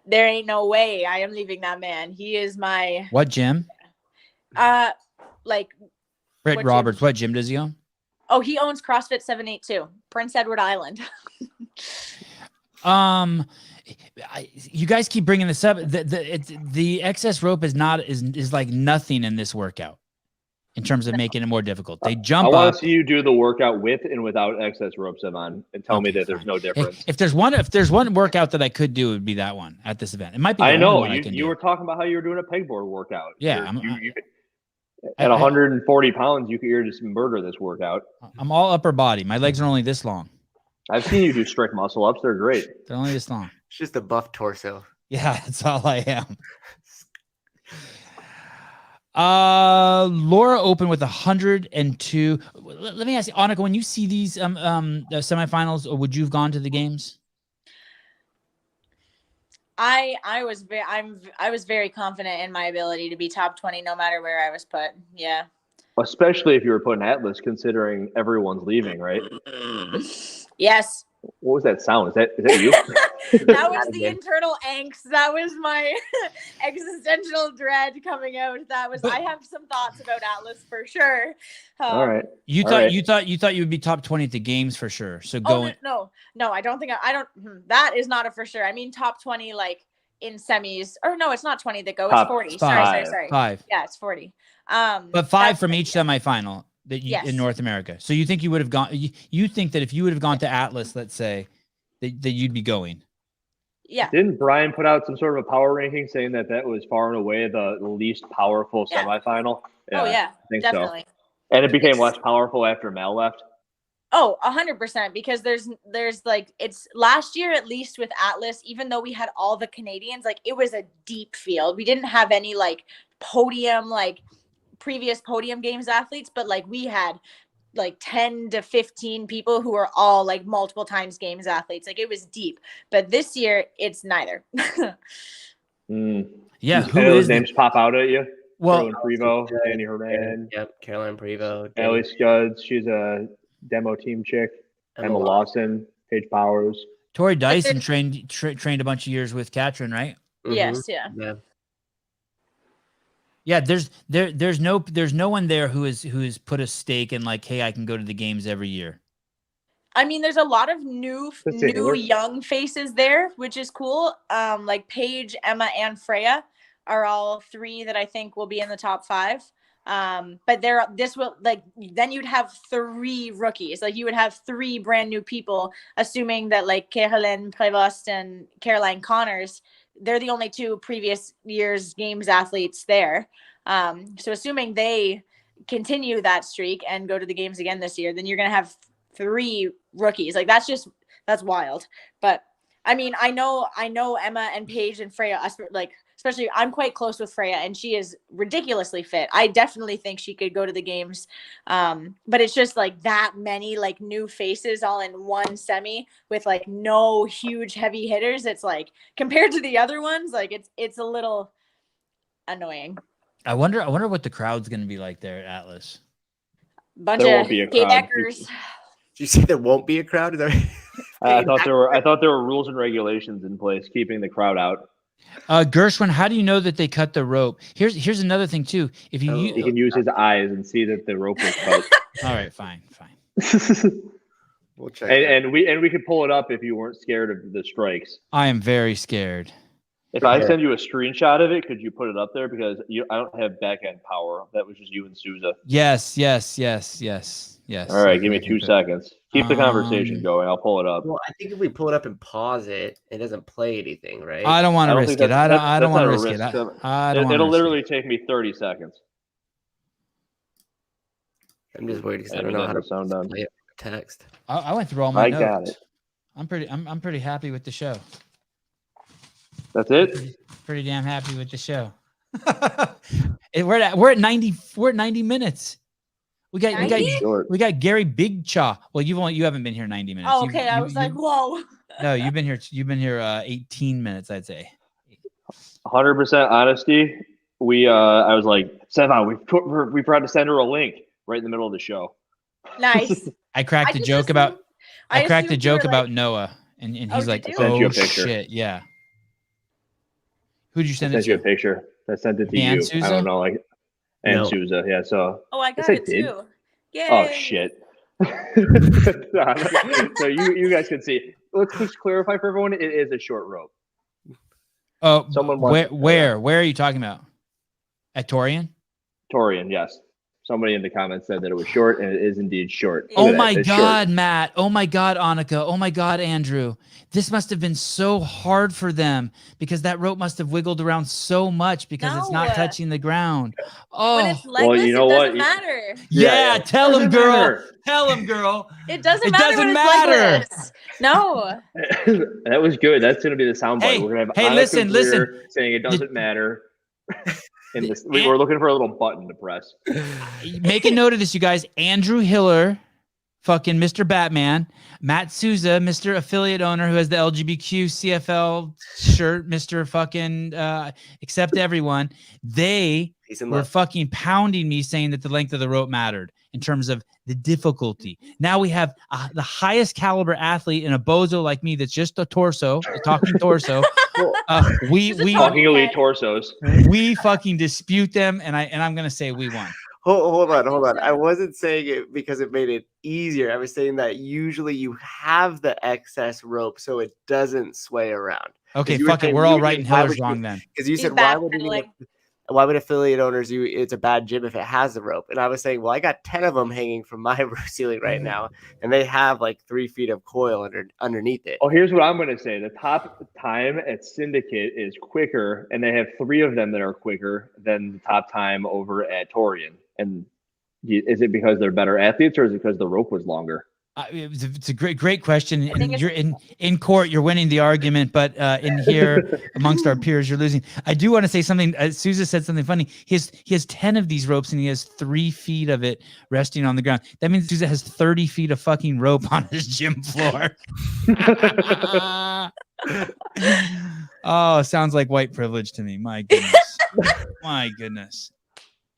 there ain't no way I am leaving that man. He is my what gym? Like Brett Roberts. What gym does he own? Oh, he owns CrossFit 782, Prince Edward Island. You guys keep bringing this up. The excess rope is like nothing in this workout in terms of making it more difficult. They jump up. I want to see you do the workout with and without excess ropes on, and tell me that there's no difference. If there's one workout that I could do, it would be that one at this event. It might be. I know you were talking about how you were doing a pegboard workout. Yeah, at 140 pounds, you're just murder this workout. I'm all upper body. My legs are only this long. I've seen you do strict muscle ups. They're great. They're only this long. It's just a buff torso. Yeah, that's all I am. Laura opened with 102. Let me ask you, Annika, when you see these semifinals, would you have gone to the games? I was very confident in my ability to be top 20 no matter where I was put. Yeah. Especially if you were put in Atlas, considering everyone's leaving, right? Yes. What was that sound? Is that you? That was the internal angst. That was my existential dread coming out. I have some thoughts about Atlas for sure. All right. You thought you would be top 20 at the games for sure. So no, I don't think that is not a for sure. I mean, top 20, like in semis, or no, it's not 20 that go. It's 40. Sorry. 5. Yeah, it's 40. But 5 from each semifinal that in North America. So you think you would have gone? You think that if you would have gone to Atlas, let's say, that you'd be going? Yeah. Didn't Brian put out some sort of a power ranking saying that was far and away the least powerful semifinal? Yeah, I think definitely. So. And it became less powerful after Mel left. Oh, 100%, because there's like, it's last year, at least with Atlas, even though we had all the Canadians, like it was a deep field. We didn't have any like podium, like previous podium games athletes, but like we had like 10 to 15 people who were all like multiple times games athletes. Like it was deep, but this year it's neither. Yeah. Who those names pop out at you? Well, Caroline Prevost, Danny Herman. Yep. Caroline Prevost. Ellie Scuds. She's a demo team chick. Emma Lawson, Paige Powers. Tori Dyson trained a bunch of years with Katrin, right? Yes, yeah. Yeah, there's no one there who has put a stake in like, hey, I can go to the games every year. I mean, there's a lot of new young faces there, which is cool. Like Paige, Emma, and Freya are all three that I think will be in the top 5. But then you'd have 3 rookies. Like you would have 3 brand new people, assuming that like Caroline Prévost and Caroline Connors, they're the only 2 previous year's games athletes there. So assuming they continue that streak and go to the games again this year, then you're going to have 3 rookies. Like that's wild. But I mean, I know Emma and Paige and Freya, like, especially I'm quite close with Freya and she is ridiculously fit. I definitely think she could go to the games. But it's just like that many like new faces all in one semi with like no huge heavy hitters. It's like compared to the other ones, like it's a little annoying. I wonder what the crowd's going to be like there at Atlas. Bunch of Quebecers. Did you say there won't be a crowd? Is that I thought there were rules and regulations in place keeping the crowd out. Gershwin, how do you know that they cut the rope? Here's another thing too. If you he can use his eyes and see that the rope was cut. All right, fine. We'll check. And we could pull it up if you weren't scared of the strikes. I am very scared. If I send you a screenshot of it, could you put it up there? Because I don't have back end power. That was just you and Souza. Yes. All right, give me 2 seconds. Keep the conversation going. I'll pull it up. Well, I think if we pull it up and pause it, it doesn't play anything, right? I don't want to risk it. I don't want to risk it. It'll literally take me 30 seconds. I'm just worried because I don't know how to sound on text. I went through all my notes. Got it. I'm pretty happy with the show. That's it. Pretty damn happy with the show. We're at 90 minutes. We got Gary Big Chaw. Well, you haven't been here 90 minutes. Oh, okay. I was like, whoa. No, you've been here 18 minutes, I'd say. 100% honesty. I was like, Stefan, we forgot to send her a link right in the middle of the show. Nice. I cracked a joke about Noah, and he's like, oh shit, yeah. Who did you send it to? I sent you a picture. I sent it to you. Souza? I don't know, Souza, yeah. So. Oh, I got it too. Yay. Oh shit. So you guys can see. Let's just clarify for everyone. It is a short rope. Oh, where are you talking about? At Torian? Torian, yes. Somebody in the comments said that it was short, and it is indeed short. Oh my God, Matt. Oh my God, Annika. Oh my God, Andrew. This must have been so hard for them because that rope must have wiggled around so much because it's not touching the ground. Oh, when it's legless, it doesn't matter. Yeah, tell him, girl. Tell him, girl. It doesn't matter. Legless. No. That was good. That's going to be the soundbite. We're going to have listen. saying it doesn't matter. We're looking for a little button to press. Make a note of this, you guys. Andrew Hiller, fucking Mr. Batman. Matt Souza, Mr. Affiliate Owner, who has the LGBTQ CFL shirt. Mr. fucking accept everyone. They were fucking pounding me, saying that the length of the rope mattered in terms of the difficulty. Now we have the highest caliber athlete in a bozo like me that's just a torso, a talking torso. We talking elite torsos. We fucking dispute them, and I'm gonna say we won. Hold on. I wasn't saying it because it made it easier. I was saying that usually you have the excess rope so it doesn't sway around. Okay, fuck it. We're all right and Hiller's wrong then. Because you said why would affiliate owners it's a bad gym if it has the rope? And I was saying, well, I got 10 of them hanging from my ceiling right now, and they have like 3 feet of coil underneath it. Oh, here's what I'm going to say. The top time at Syndicate is quicker, and they have 3 of them that are quicker than the top time over at Torian. And is it because they're better athletes, or is it because the rope was longer? It's a great question. And you're in court, you're winning the argument, but in here amongst our peers, you're losing. I do want to say something. Souza said something funny. He has 10 of these ropes, and he has 3 feet of it resting on the ground. That means Souza has 30 feet of fucking rope on his gym floor. Oh, sounds like white privilege to me. My goodness. My goodness.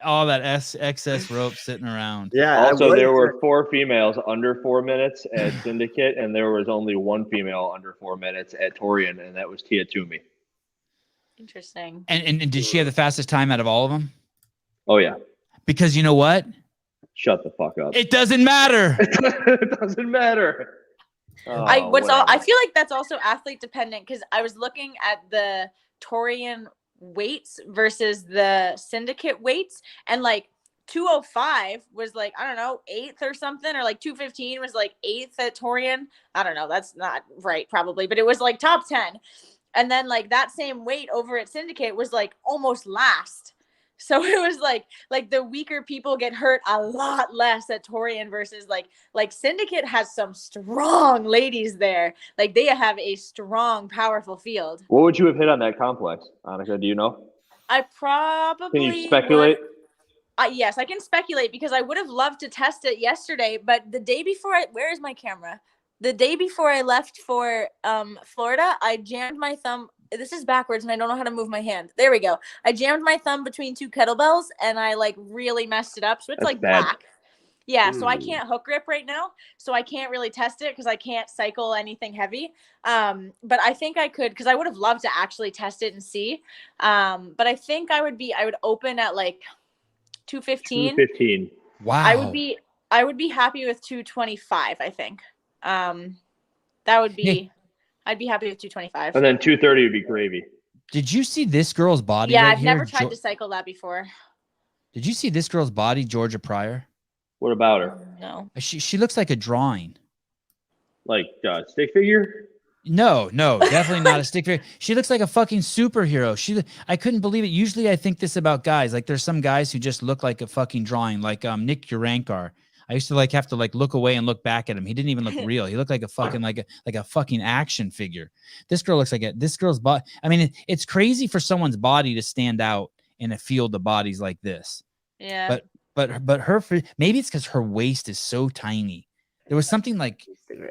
all that excess rope sitting around. Yeah. Also, there were 4 females under 4 minutes at Syndicate, and there was only 1 female under 4 minutes at Torian, and that was Tia Toomey. Interesting. And did she have the fastest time out of all of them? Oh, yeah. Because you know what? Shut the fuck up. It doesn't matter. It doesn't matter. Oh, I feel like that's also athlete dependent, because I was looking at the Torian weights versus the Syndicate weights, and like 205 was like, I don't know, 8th or something, or like 215 was like 8th at Torian. I don't know, that's not right probably, but it was like top 10. And then like that same weight over at Syndicate was like almost last. So it was like the weaker people get hurt a lot less at Torian versus like Syndicate has some strong ladies there. Like they have a strong, powerful field. What would you have hit on that complex, Annika? Do you know? I probably Can you speculate? Yes, I can speculate, because I would have loved to test it yesterday, but the day before where is my camera? The day before I left for Florida, I jammed my thumb. This is backwards and I don't know how to move my hand. There we go. I jammed my thumb between 2 kettlebells and I like really messed it up. So it's like bad. black. Yeah. So I can't hook grip right now. So I can't really test it because I can't cycle anything heavy. But I think I could, because I would have loved to actually test it and see. But I think I would open at like 215. 215. Wow. I would be happy with 225, I think. That would be, I'd be happy with 225. And then 230 would be gravy. Did you see this girl's body? Yeah, right I've here? never tried to cycle that before. Did you see this girl's body, Georgia Pryor? What about her? No. She looks like a drawing. Like stick figure? No, definitely not a stick figure. She looks like a fucking superhero. I couldn't believe it. Usually I think this about guys. Like there's some guys who just look like a fucking drawing, like Nick Urankar. I used to have to look away and look back at him. He didn't even look real. He looked like a fucking like a fucking action figure. This girl looks like this girl's body. I mean, it's crazy for someone's body to stand out in a field of bodies like this. Yeah. But her, maybe it's because her waist is so tiny. There was something like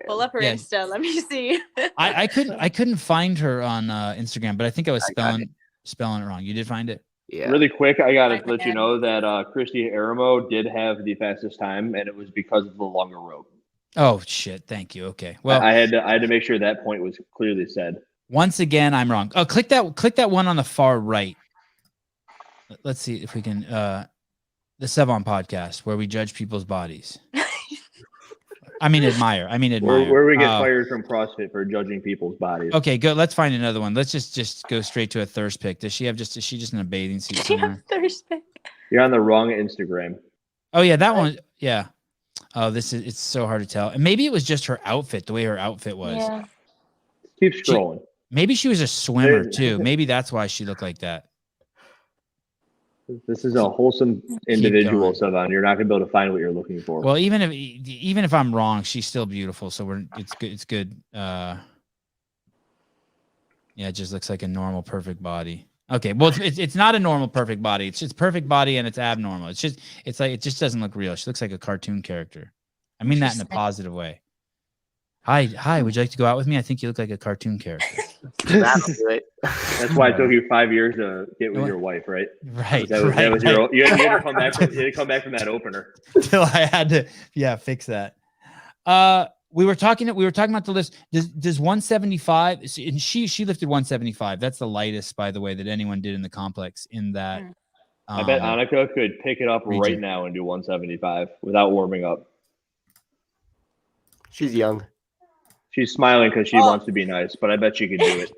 pull up her Insta. Let me see. I couldn't find her on Instagram, but I think I was spelling it wrong. You did find it? Yeah. Really quick, I gotta let you know that Christy Aramo did have the fastest time, and it was because of the longer rope. Oh shit! Thank you. Okay. Well, I had to make sure that point was clearly said. Once again, I'm wrong. Oh, click that one on the far right. Let's see if we can. The Sevon podcast, where we judge people's bodies. admire. Where we get fired from CrossFit for judging people's bodies. Okay, good. Let's find another one. Let's just go straight to a thirst pick. Is she just in a bathing suit somewhere? Thirst pick. You're on the wrong Instagram. Oh yeah, that one. Yeah. Oh, it's so hard to tell. And maybe it was just her outfit, the way her outfit was. Yeah. Keep scrolling. Maybe she was a swimmer too. Maybe that's why she looked like that. This is a wholesome individual, Sevon. You're not gonna be able to find what you're looking for. Well, even if I'm wrong, she's still beautiful. So it's good. It's good. Yeah, it just looks like a normal, perfect body. Okay, well, it's not a normal, perfect body. It's just perfect body and it's abnormal. It just doesn't look real. She looks like a cartoon character. I mean that in a positive way. Hi. Would you like to go out with me? I think you look like a cartoon character. That's why it took you 5 years to get with your wife, right? Right. That was your. You had to come back. You had to come back from that opener. Until I had to, fix that. We were talking about the list. Does 175? And she lifted 175. That's the lightest, by the way, that anyone did in the complex. In that, I bet Annika could pick it up right now and do 175 without warming up. She's young. She's smiling because she wants to be nice, but I bet she could do it.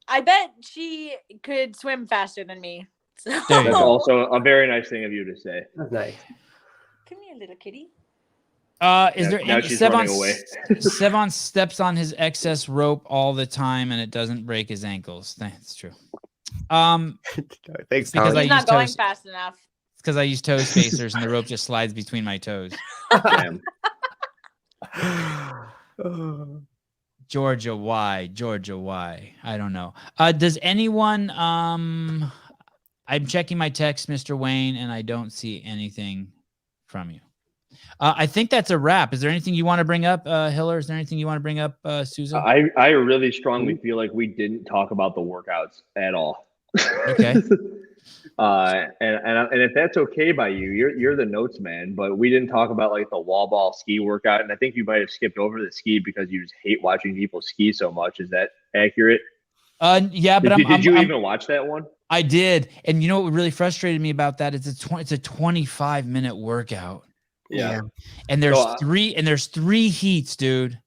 I bet she could swim faster than me. So. That's also a very nice thing of you to say. That's nice. Come here, little kitty. Is there now she's running away. Sevon steps on his excess rope all the time and it doesn't break his ankles. That's true. Thanks, because he's not going fast enough. It's because I use toe spacers and the rope just slides between my toes. Damn. Georgia, why? I don't know. Does anyone? I'm checking my text, Mr. Wayne, and I don't see anything from you. I think that's a wrap. Is there anything you want to bring up, Hiller? Is there anything you want to bring up, Susan? I really strongly feel like we didn't talk about the workouts at all. Okay. And if that's okay by you, you're the notes man. But we didn't talk about like the wall ball ski workout, and I think you might have skipped over the ski because you just hate watching people ski so much. Is that accurate? Yeah, but did you even watch that one? I did, and you know what really frustrated me about that is it's a 25-minute workout. Yeah, and there's three heats, dude.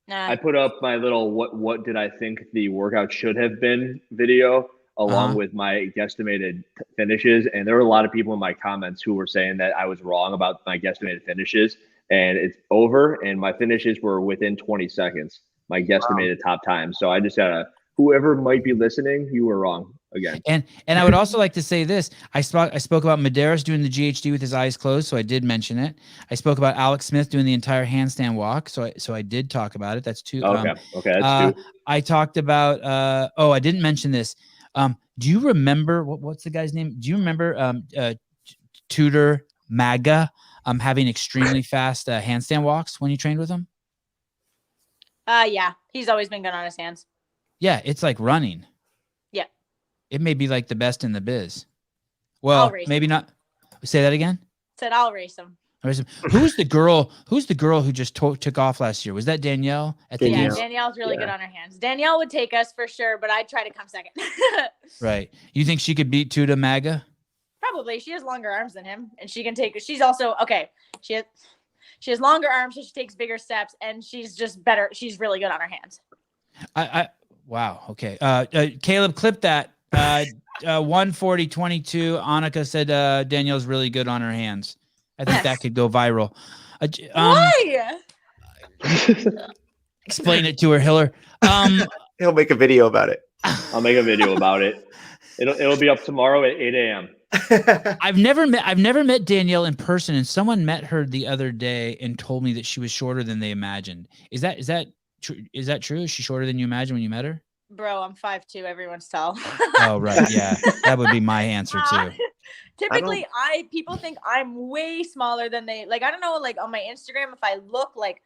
Nah. I put up my little what did I think the workout should have been video along with my guesstimated finishes, and there were a lot of people in my comments who were saying that I was wrong about my guesstimated finishes, and it's over, and my finishes were within 20 seconds, my guesstimated top time. So I just gotta, whoever might be listening, you were wrong again. And I would also like to say this. I spoke about Medeiros doing the GHD with his eyes closed, so I did mention it. I spoke about Alex Smith doing the entire handstand walk, so I did talk about it. That's two. Okay, that's two. I talked about I didn't mention this. Do you remember what's the guy's name? Do you remember Tudor Magda having extremely fast handstand walks when you trained with him? Yeah, he's always been good on his hands. Yeah, it's like running. Yeah. It may be like the best in the biz. Well, maybe not. Say that again. Said I'll race him. Who's the girl who just took off last year? Was that Danielle? Yeah, Danielle's really good on her hands. Danielle would take us for sure, but I'd try to come second. Right. You think she could beat Tudor Magda? Probably. She has longer arms than him, and she can take. She's also okay. She has longer arms, so she takes bigger steps, and she's just better. She's really good on her hands. Wow. Okay. Caleb, clip that. 140-22. Annika said Danielle's really good on her hands. I think that could go viral. Why? Explain it to her, Hiller. He'll make a video about it. I'll make a video about it. It'll be up tomorrow at 8 a.m. I've never met Danielle in person, and someone met her the other day and told me that she was shorter than they imagined. Is that true? Is she shorter than you imagined when you met her? Bro, I'm 5'2". Everyone's tall. Oh, right. Yeah. That would be my answer too. Typically, people think I'm way smaller than they like. I don't know, like on my Instagram, if I look like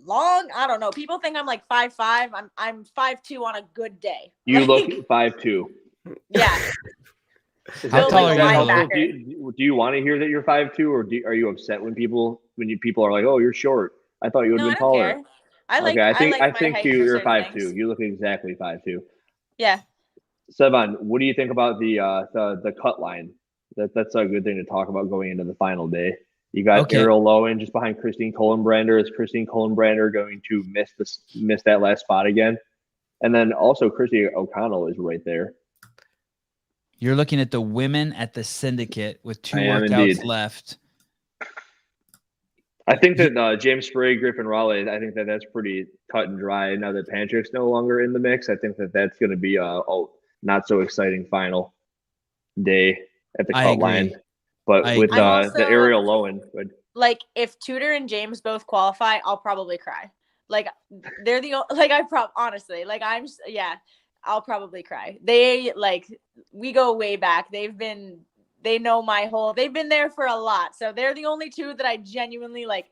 long, I don't know. People think I'm like 5'5". I'm 5'2" on a good day. You look 5'2". Yeah. How tall are you? Do you want to hear that you're 5'2", or are you upset when people are like, "Oh, you're short"? I thought you would have been taller. Care. I think you're 5'2". You look exactly 5'2". Yeah. Sevan, what do you think about the cut line? That's a good thing to talk about going into the final day. You got Ariel Lowen just behind Christine Kohlenbrander. Is Christine Kohlenbrander going to miss that last spot again? And then also Christy O'Connell is right there. You're looking at the women at the Syndicate with 2 workouts left. I think that James Sprague, Griffin Raleigh, I think that's pretty cut and dry. Now that Panchik's no longer in the mix, I think that's going to be a not so exciting final day at the cut line. But with the Ariel Lowen, like if Tudor and James both qualify, I'll probably cry. Like they're honestly, like I'll probably cry. We go way back. They've been there for a lot. So they're the only two that I genuinely like.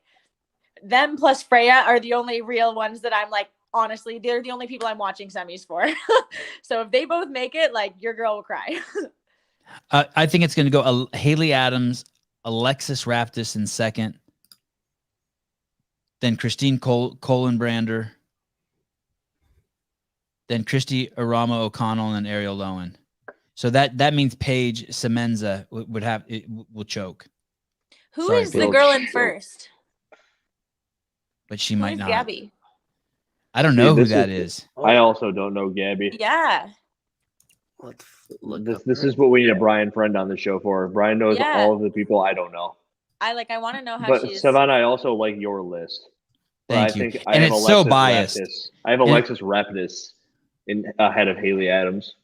Them plus Freya are the only real ones that I'm like, honestly, they're the only people I'm watching semis for. So if they both make it, like your girl will cry. I think it's going to go Haley Adams, Alexis Raptis in second, then Christine Kohlenbrander, then Christy Arama O'Connell, and then Ariel Lowen. So that means Paige Semenza will choke. Who is the girl in first? But she might not. Gabby? I don't know who that is. I also don't know Gabby. Yeah. This is what we need a Brian friend on the show for. Brian knows all of the people I don't know. I want to know how she's. But Savannah, I also like your list. Thank you. And it's so biased. I have Alexis Raptis ahead of Haley Adams.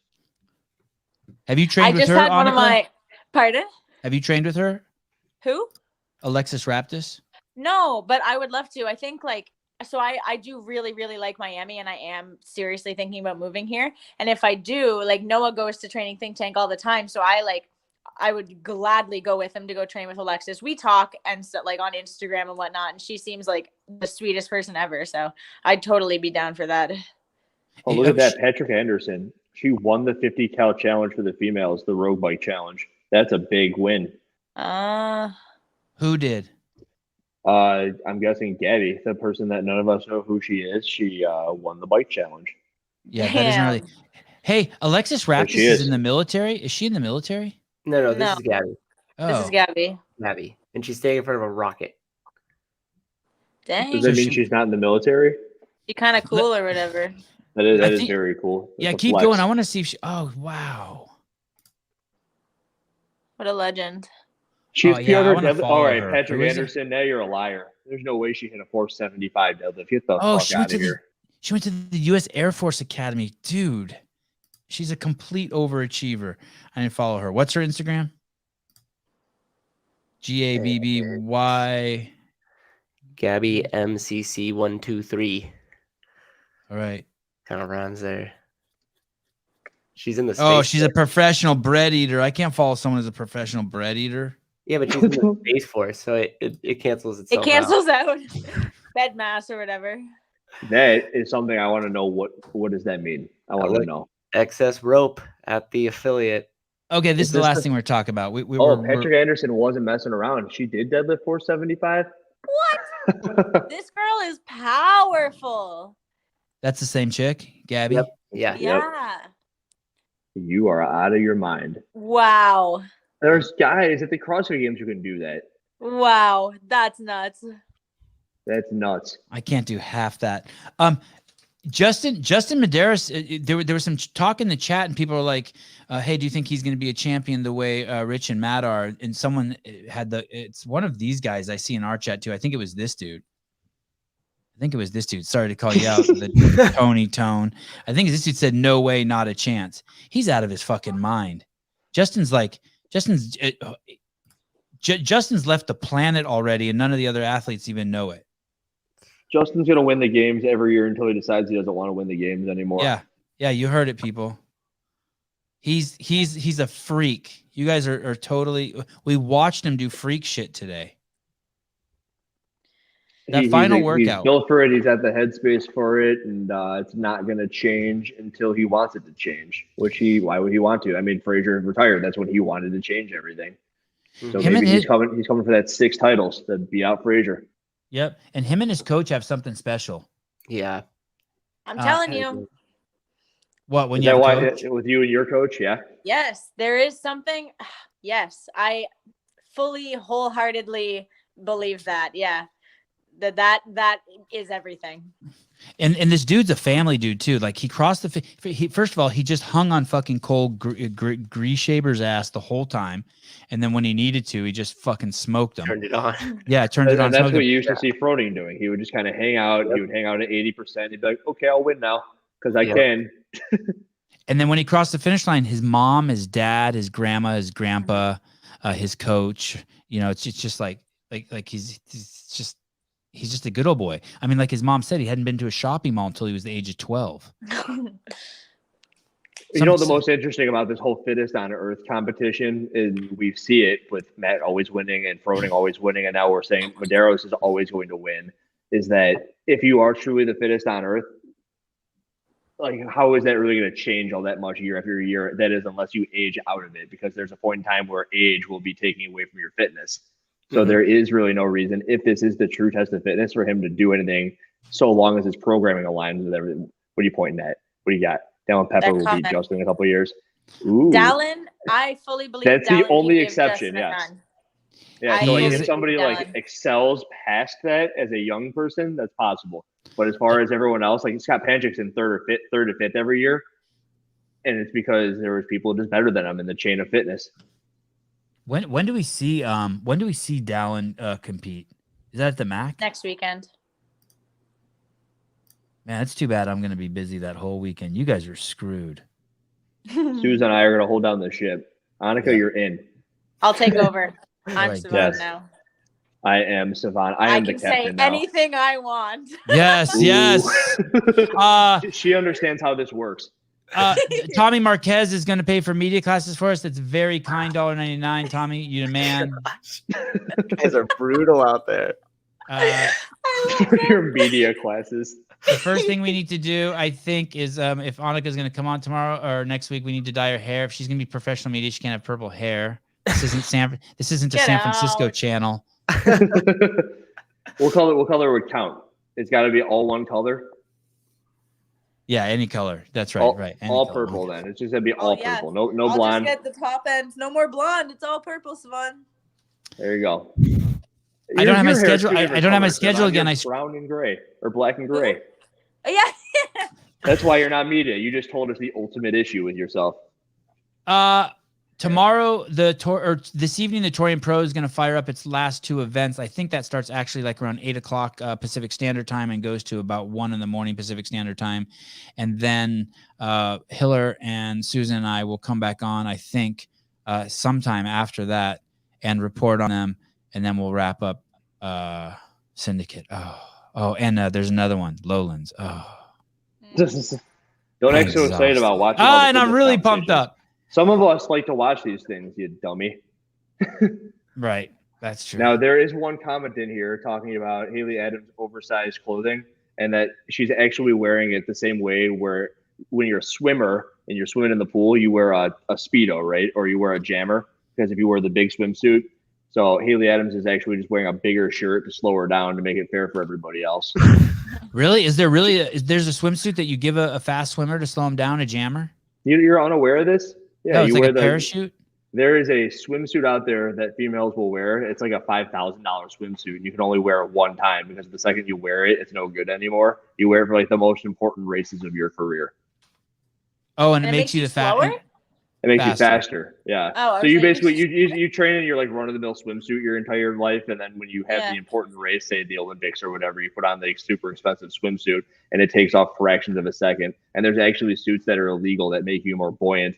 Have you trained with her? I just had one of my. Pardon? Have you trained with her? Who? Alexis Raptis. No, but I would love to. I think I do really, really like Miami, and I am seriously thinking about moving here. And if I do, Noah goes to Training Think Tank all the time. So I would gladly go with him to go train with Alexis. We talk and so on Instagram and whatnot. And she seems like the sweetest person ever. So I'd totally be down for that. Oh, look at that. Patrick Anderson. She won the 50 cal challenge for the females, the road bike challenge. That's a big win. Who did? I'm guessing Gabby, the person that none of us know who she is. She won the bike challenge. Yeah, that isn't really. Hey, Alexis Raptis is in the military. Is she in the military? No, this is Gabby. Oh. This is Gabby. Gabby, and she's standing in front of a rocket. Dang. Does that mean she's not in the military? She's kind of cool or whatever. That is very cool. Yeah, keep going. I want to see if she. Oh, wow. What a legend. She's deadlift. All right, her. Patrick Anderson, now you're a liar. There's no way she hit a 475 deadlift. Get the fuck out of here. She went to the U.S. Air Force Academy. Dude, she's a complete overachiever. I didn't follow her. What's her Instagram? Gabby. Gabby MCC123. All right. Kind of runs there. She's in the space. Oh, she's a professional bread eater. I can't follow someone as a professional bread eater. Yeah, but she's in the Space Force, so it cancels itself. It cancels out. Bed mass or whatever. That is something I want to know. What does that mean? I want to know. Excess rope at the affiliate. Okay, this is the last thing we're talking about. Patrick Anderson wasn't messing around. She did deadlift 475. What? This girl is powerful. That's the same chick, Gabby? Yep. Yeah. Yeah. You are out of your mind. Wow. There's guys at the CrossFit Games who can do that. Wow. That's nuts. That's nuts. I can't do half that. Justin Medeiros, there was some talk in the chat and people were like, hey, do you think he's going to be a champion the way Rich and Matt are? And someone had it's one of these guys I see in our chat too. I think it was this dude. Sorry to call you out, the Tony tone. I think this dude said, no way, not a chance. He's out of his fucking mind. Justin's left the planet already and none of the other athletes even know it. Justin's going to win the games every year until he decides he doesn't want to win the games anymore. Yeah, you heard it, people. He's a freak. You guys are totally. We watched him do freak shit today. That final workout. He's built for it. He's at the headspace for it, and it's not going to change until he wants it to change. Why would he want to? I mean, Frazier retired. That's when he wanted to change everything. So maybe he's coming for that 6 titles to beat out Frazier. Yep, and him and his coach have something special. Yeah, I'm telling you. What when is you that have why with you and your coach? Yeah. Yes, there is something. Yes, I fully, wholeheartedly believe that. Yeah, that is everything. And this dude's a family dude too. Like he crossed first of all, he just hung on fucking Cole Grieshaber's ass the whole time, and then when he needed to, he just fucking smoked him. Turned it on. Yeah, turned it on. That's what you used to see Froning doing. He would just kind of hang out. Yep. He would hang out at 80%. He'd be like, "Okay, I'll win now because I can." And then when he crossed the finish line, his mom, his dad, his grandma, his grandpa, his coach. You know, it's just like he's just a good old boy. I mean, like his mom said, he hadn't been to a shopping mall until he was the age of 12. You know, the most interesting about this whole fittest on earth competition is we see it with Matt always winning and Froning always winning. And now we're saying Medeiros is always going to win, is that if you are truly the fittest on earth, like how is that really going to change all that much year after year? That is, unless you age out of it, because there's a point in time where age will be taking away from your fitness. So there is really no reason, if this is the true test of fitness, for him to do anything so long as his programming aligns with everything. What are you pointing at? What do you got? Dallin Pepper will beat Justin in a couple of years. Ooh. Dallin, I fully believe that's Dallin, the only exception, yes. Yeah, so like if somebody like excels past that as a young person, that's possible. But as far as everyone else, like Scott Panchik's in third or fifth every year. And it's because there was people just better than him in the chain of fitness. When do we see Dallin compete? Is that at the MAC? Next weekend. Man, it's too bad I'm going to be busy that whole weekend. You guys are screwed. Susan and I are going to hold down the ship. Annika, you're in. I'll take over. I'm Right, Savon now. I am Savon. I am the captain can say now. anything I want. Yes, yes. She understands how this works. Tommy Marquez is going to pay for media classes for us. That's very kind. $1.99. Tommy, you the man. You guys are brutal out there. I for your media classes. The first thing we need to do, I think, is if Annika's going to come on tomorrow or next week, we need to dye her hair. If she's going to be professional media, she can't have purple hair. This isn't a Get San Francisco out. channel. What color would count? It's got to be all one color. Yeah, any color. That's right. All, right. Any all color. purple then. It's just gonna be all yeah. purple. No I'll blonde. just get the top end. No more blonde. It's all purple, Savon. There you go. I don't have my Your hair's schedule. two I different don't have my colors, schedule Savon. again. You're brown and gray, or black and gray. Yeah. That's why you're not media. You just told us the ultimate issue with yourself. Tomorrow, this evening, the Torian Pro is going to fire up its last 2 events. I think that starts actually like around 8 o'clock Pacific Standard Time and goes to about 1 in the morning Pacific Standard Time. And then Hiller and Susan and I will come back on, I think, sometime after that and report on them. And then we'll wrap up Syndicate. Oh, and there's another one, Lowlands. Oh. Don't act so excited about watching. And I'm really pumped up. Some of us like to watch these things, you dummy. Right. That's true. Now, there is one comment in here talking about Haley Adams' oversized clothing and that she's actually wearing it the same way where when you're a swimmer and you're swimming in the pool, you wear a Speedo, right? Or you wear a jammer because if you wear the big swimsuit. So Haley Adams is actually just wearing a bigger shirt to slow her down to make it fair for everybody else. Really? There's a swimsuit that you give a fast swimmer to slow him down, a jammer? You're unaware of this? Yeah, no, it's you like wear a parachute? There is a swimsuit out there that females will wear. It's like a $5,000 swimsuit. And you can only wear it one time because the second you wear it, it's no good anymore. You wear it for like the most important races of your career. Oh, and it makes you the slower? It makes you faster. Yeah. Oh, so you basically you train in your like run of the mill swimsuit your entire life, and then when you have Yeah. the important race, say the Olympics or whatever, you put on the super expensive swimsuit, and it takes off fractions of a second. And there's actually suits that are illegal that make you more buoyant.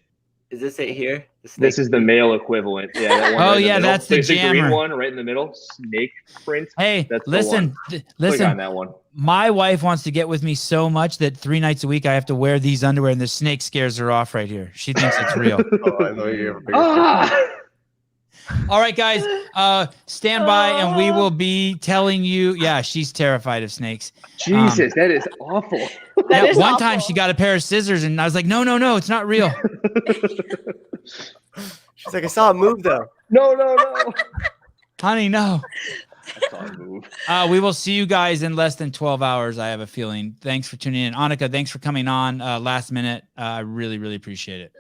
Is this it here? This is the male equivalent. Yeah. That one Oh, right in the yeah, middle. that's the It's green jammer. one right in the middle. Snake print. Hey, That's the listen. Click Listen. on that one. My wife wants to get with me so much that 3 nights a week I have to wear these underwear, and the snake scares her off right here. She thinks it's real. Oh, I know you have a bigger Ah! All right, guys, stand by, and we will be telling you. Yeah, she's terrified of snakes. Jesus, that is awful. That is one awful. time she got a pair of scissors, and I was like, no, it's not real. She's like, I saw it move though. No. Honey, no. I saw it move. We will see you guys in less than 12 hours, I have a feeling. Thanks for tuning in. Annika, thanks for coming on last minute. I really, really appreciate it.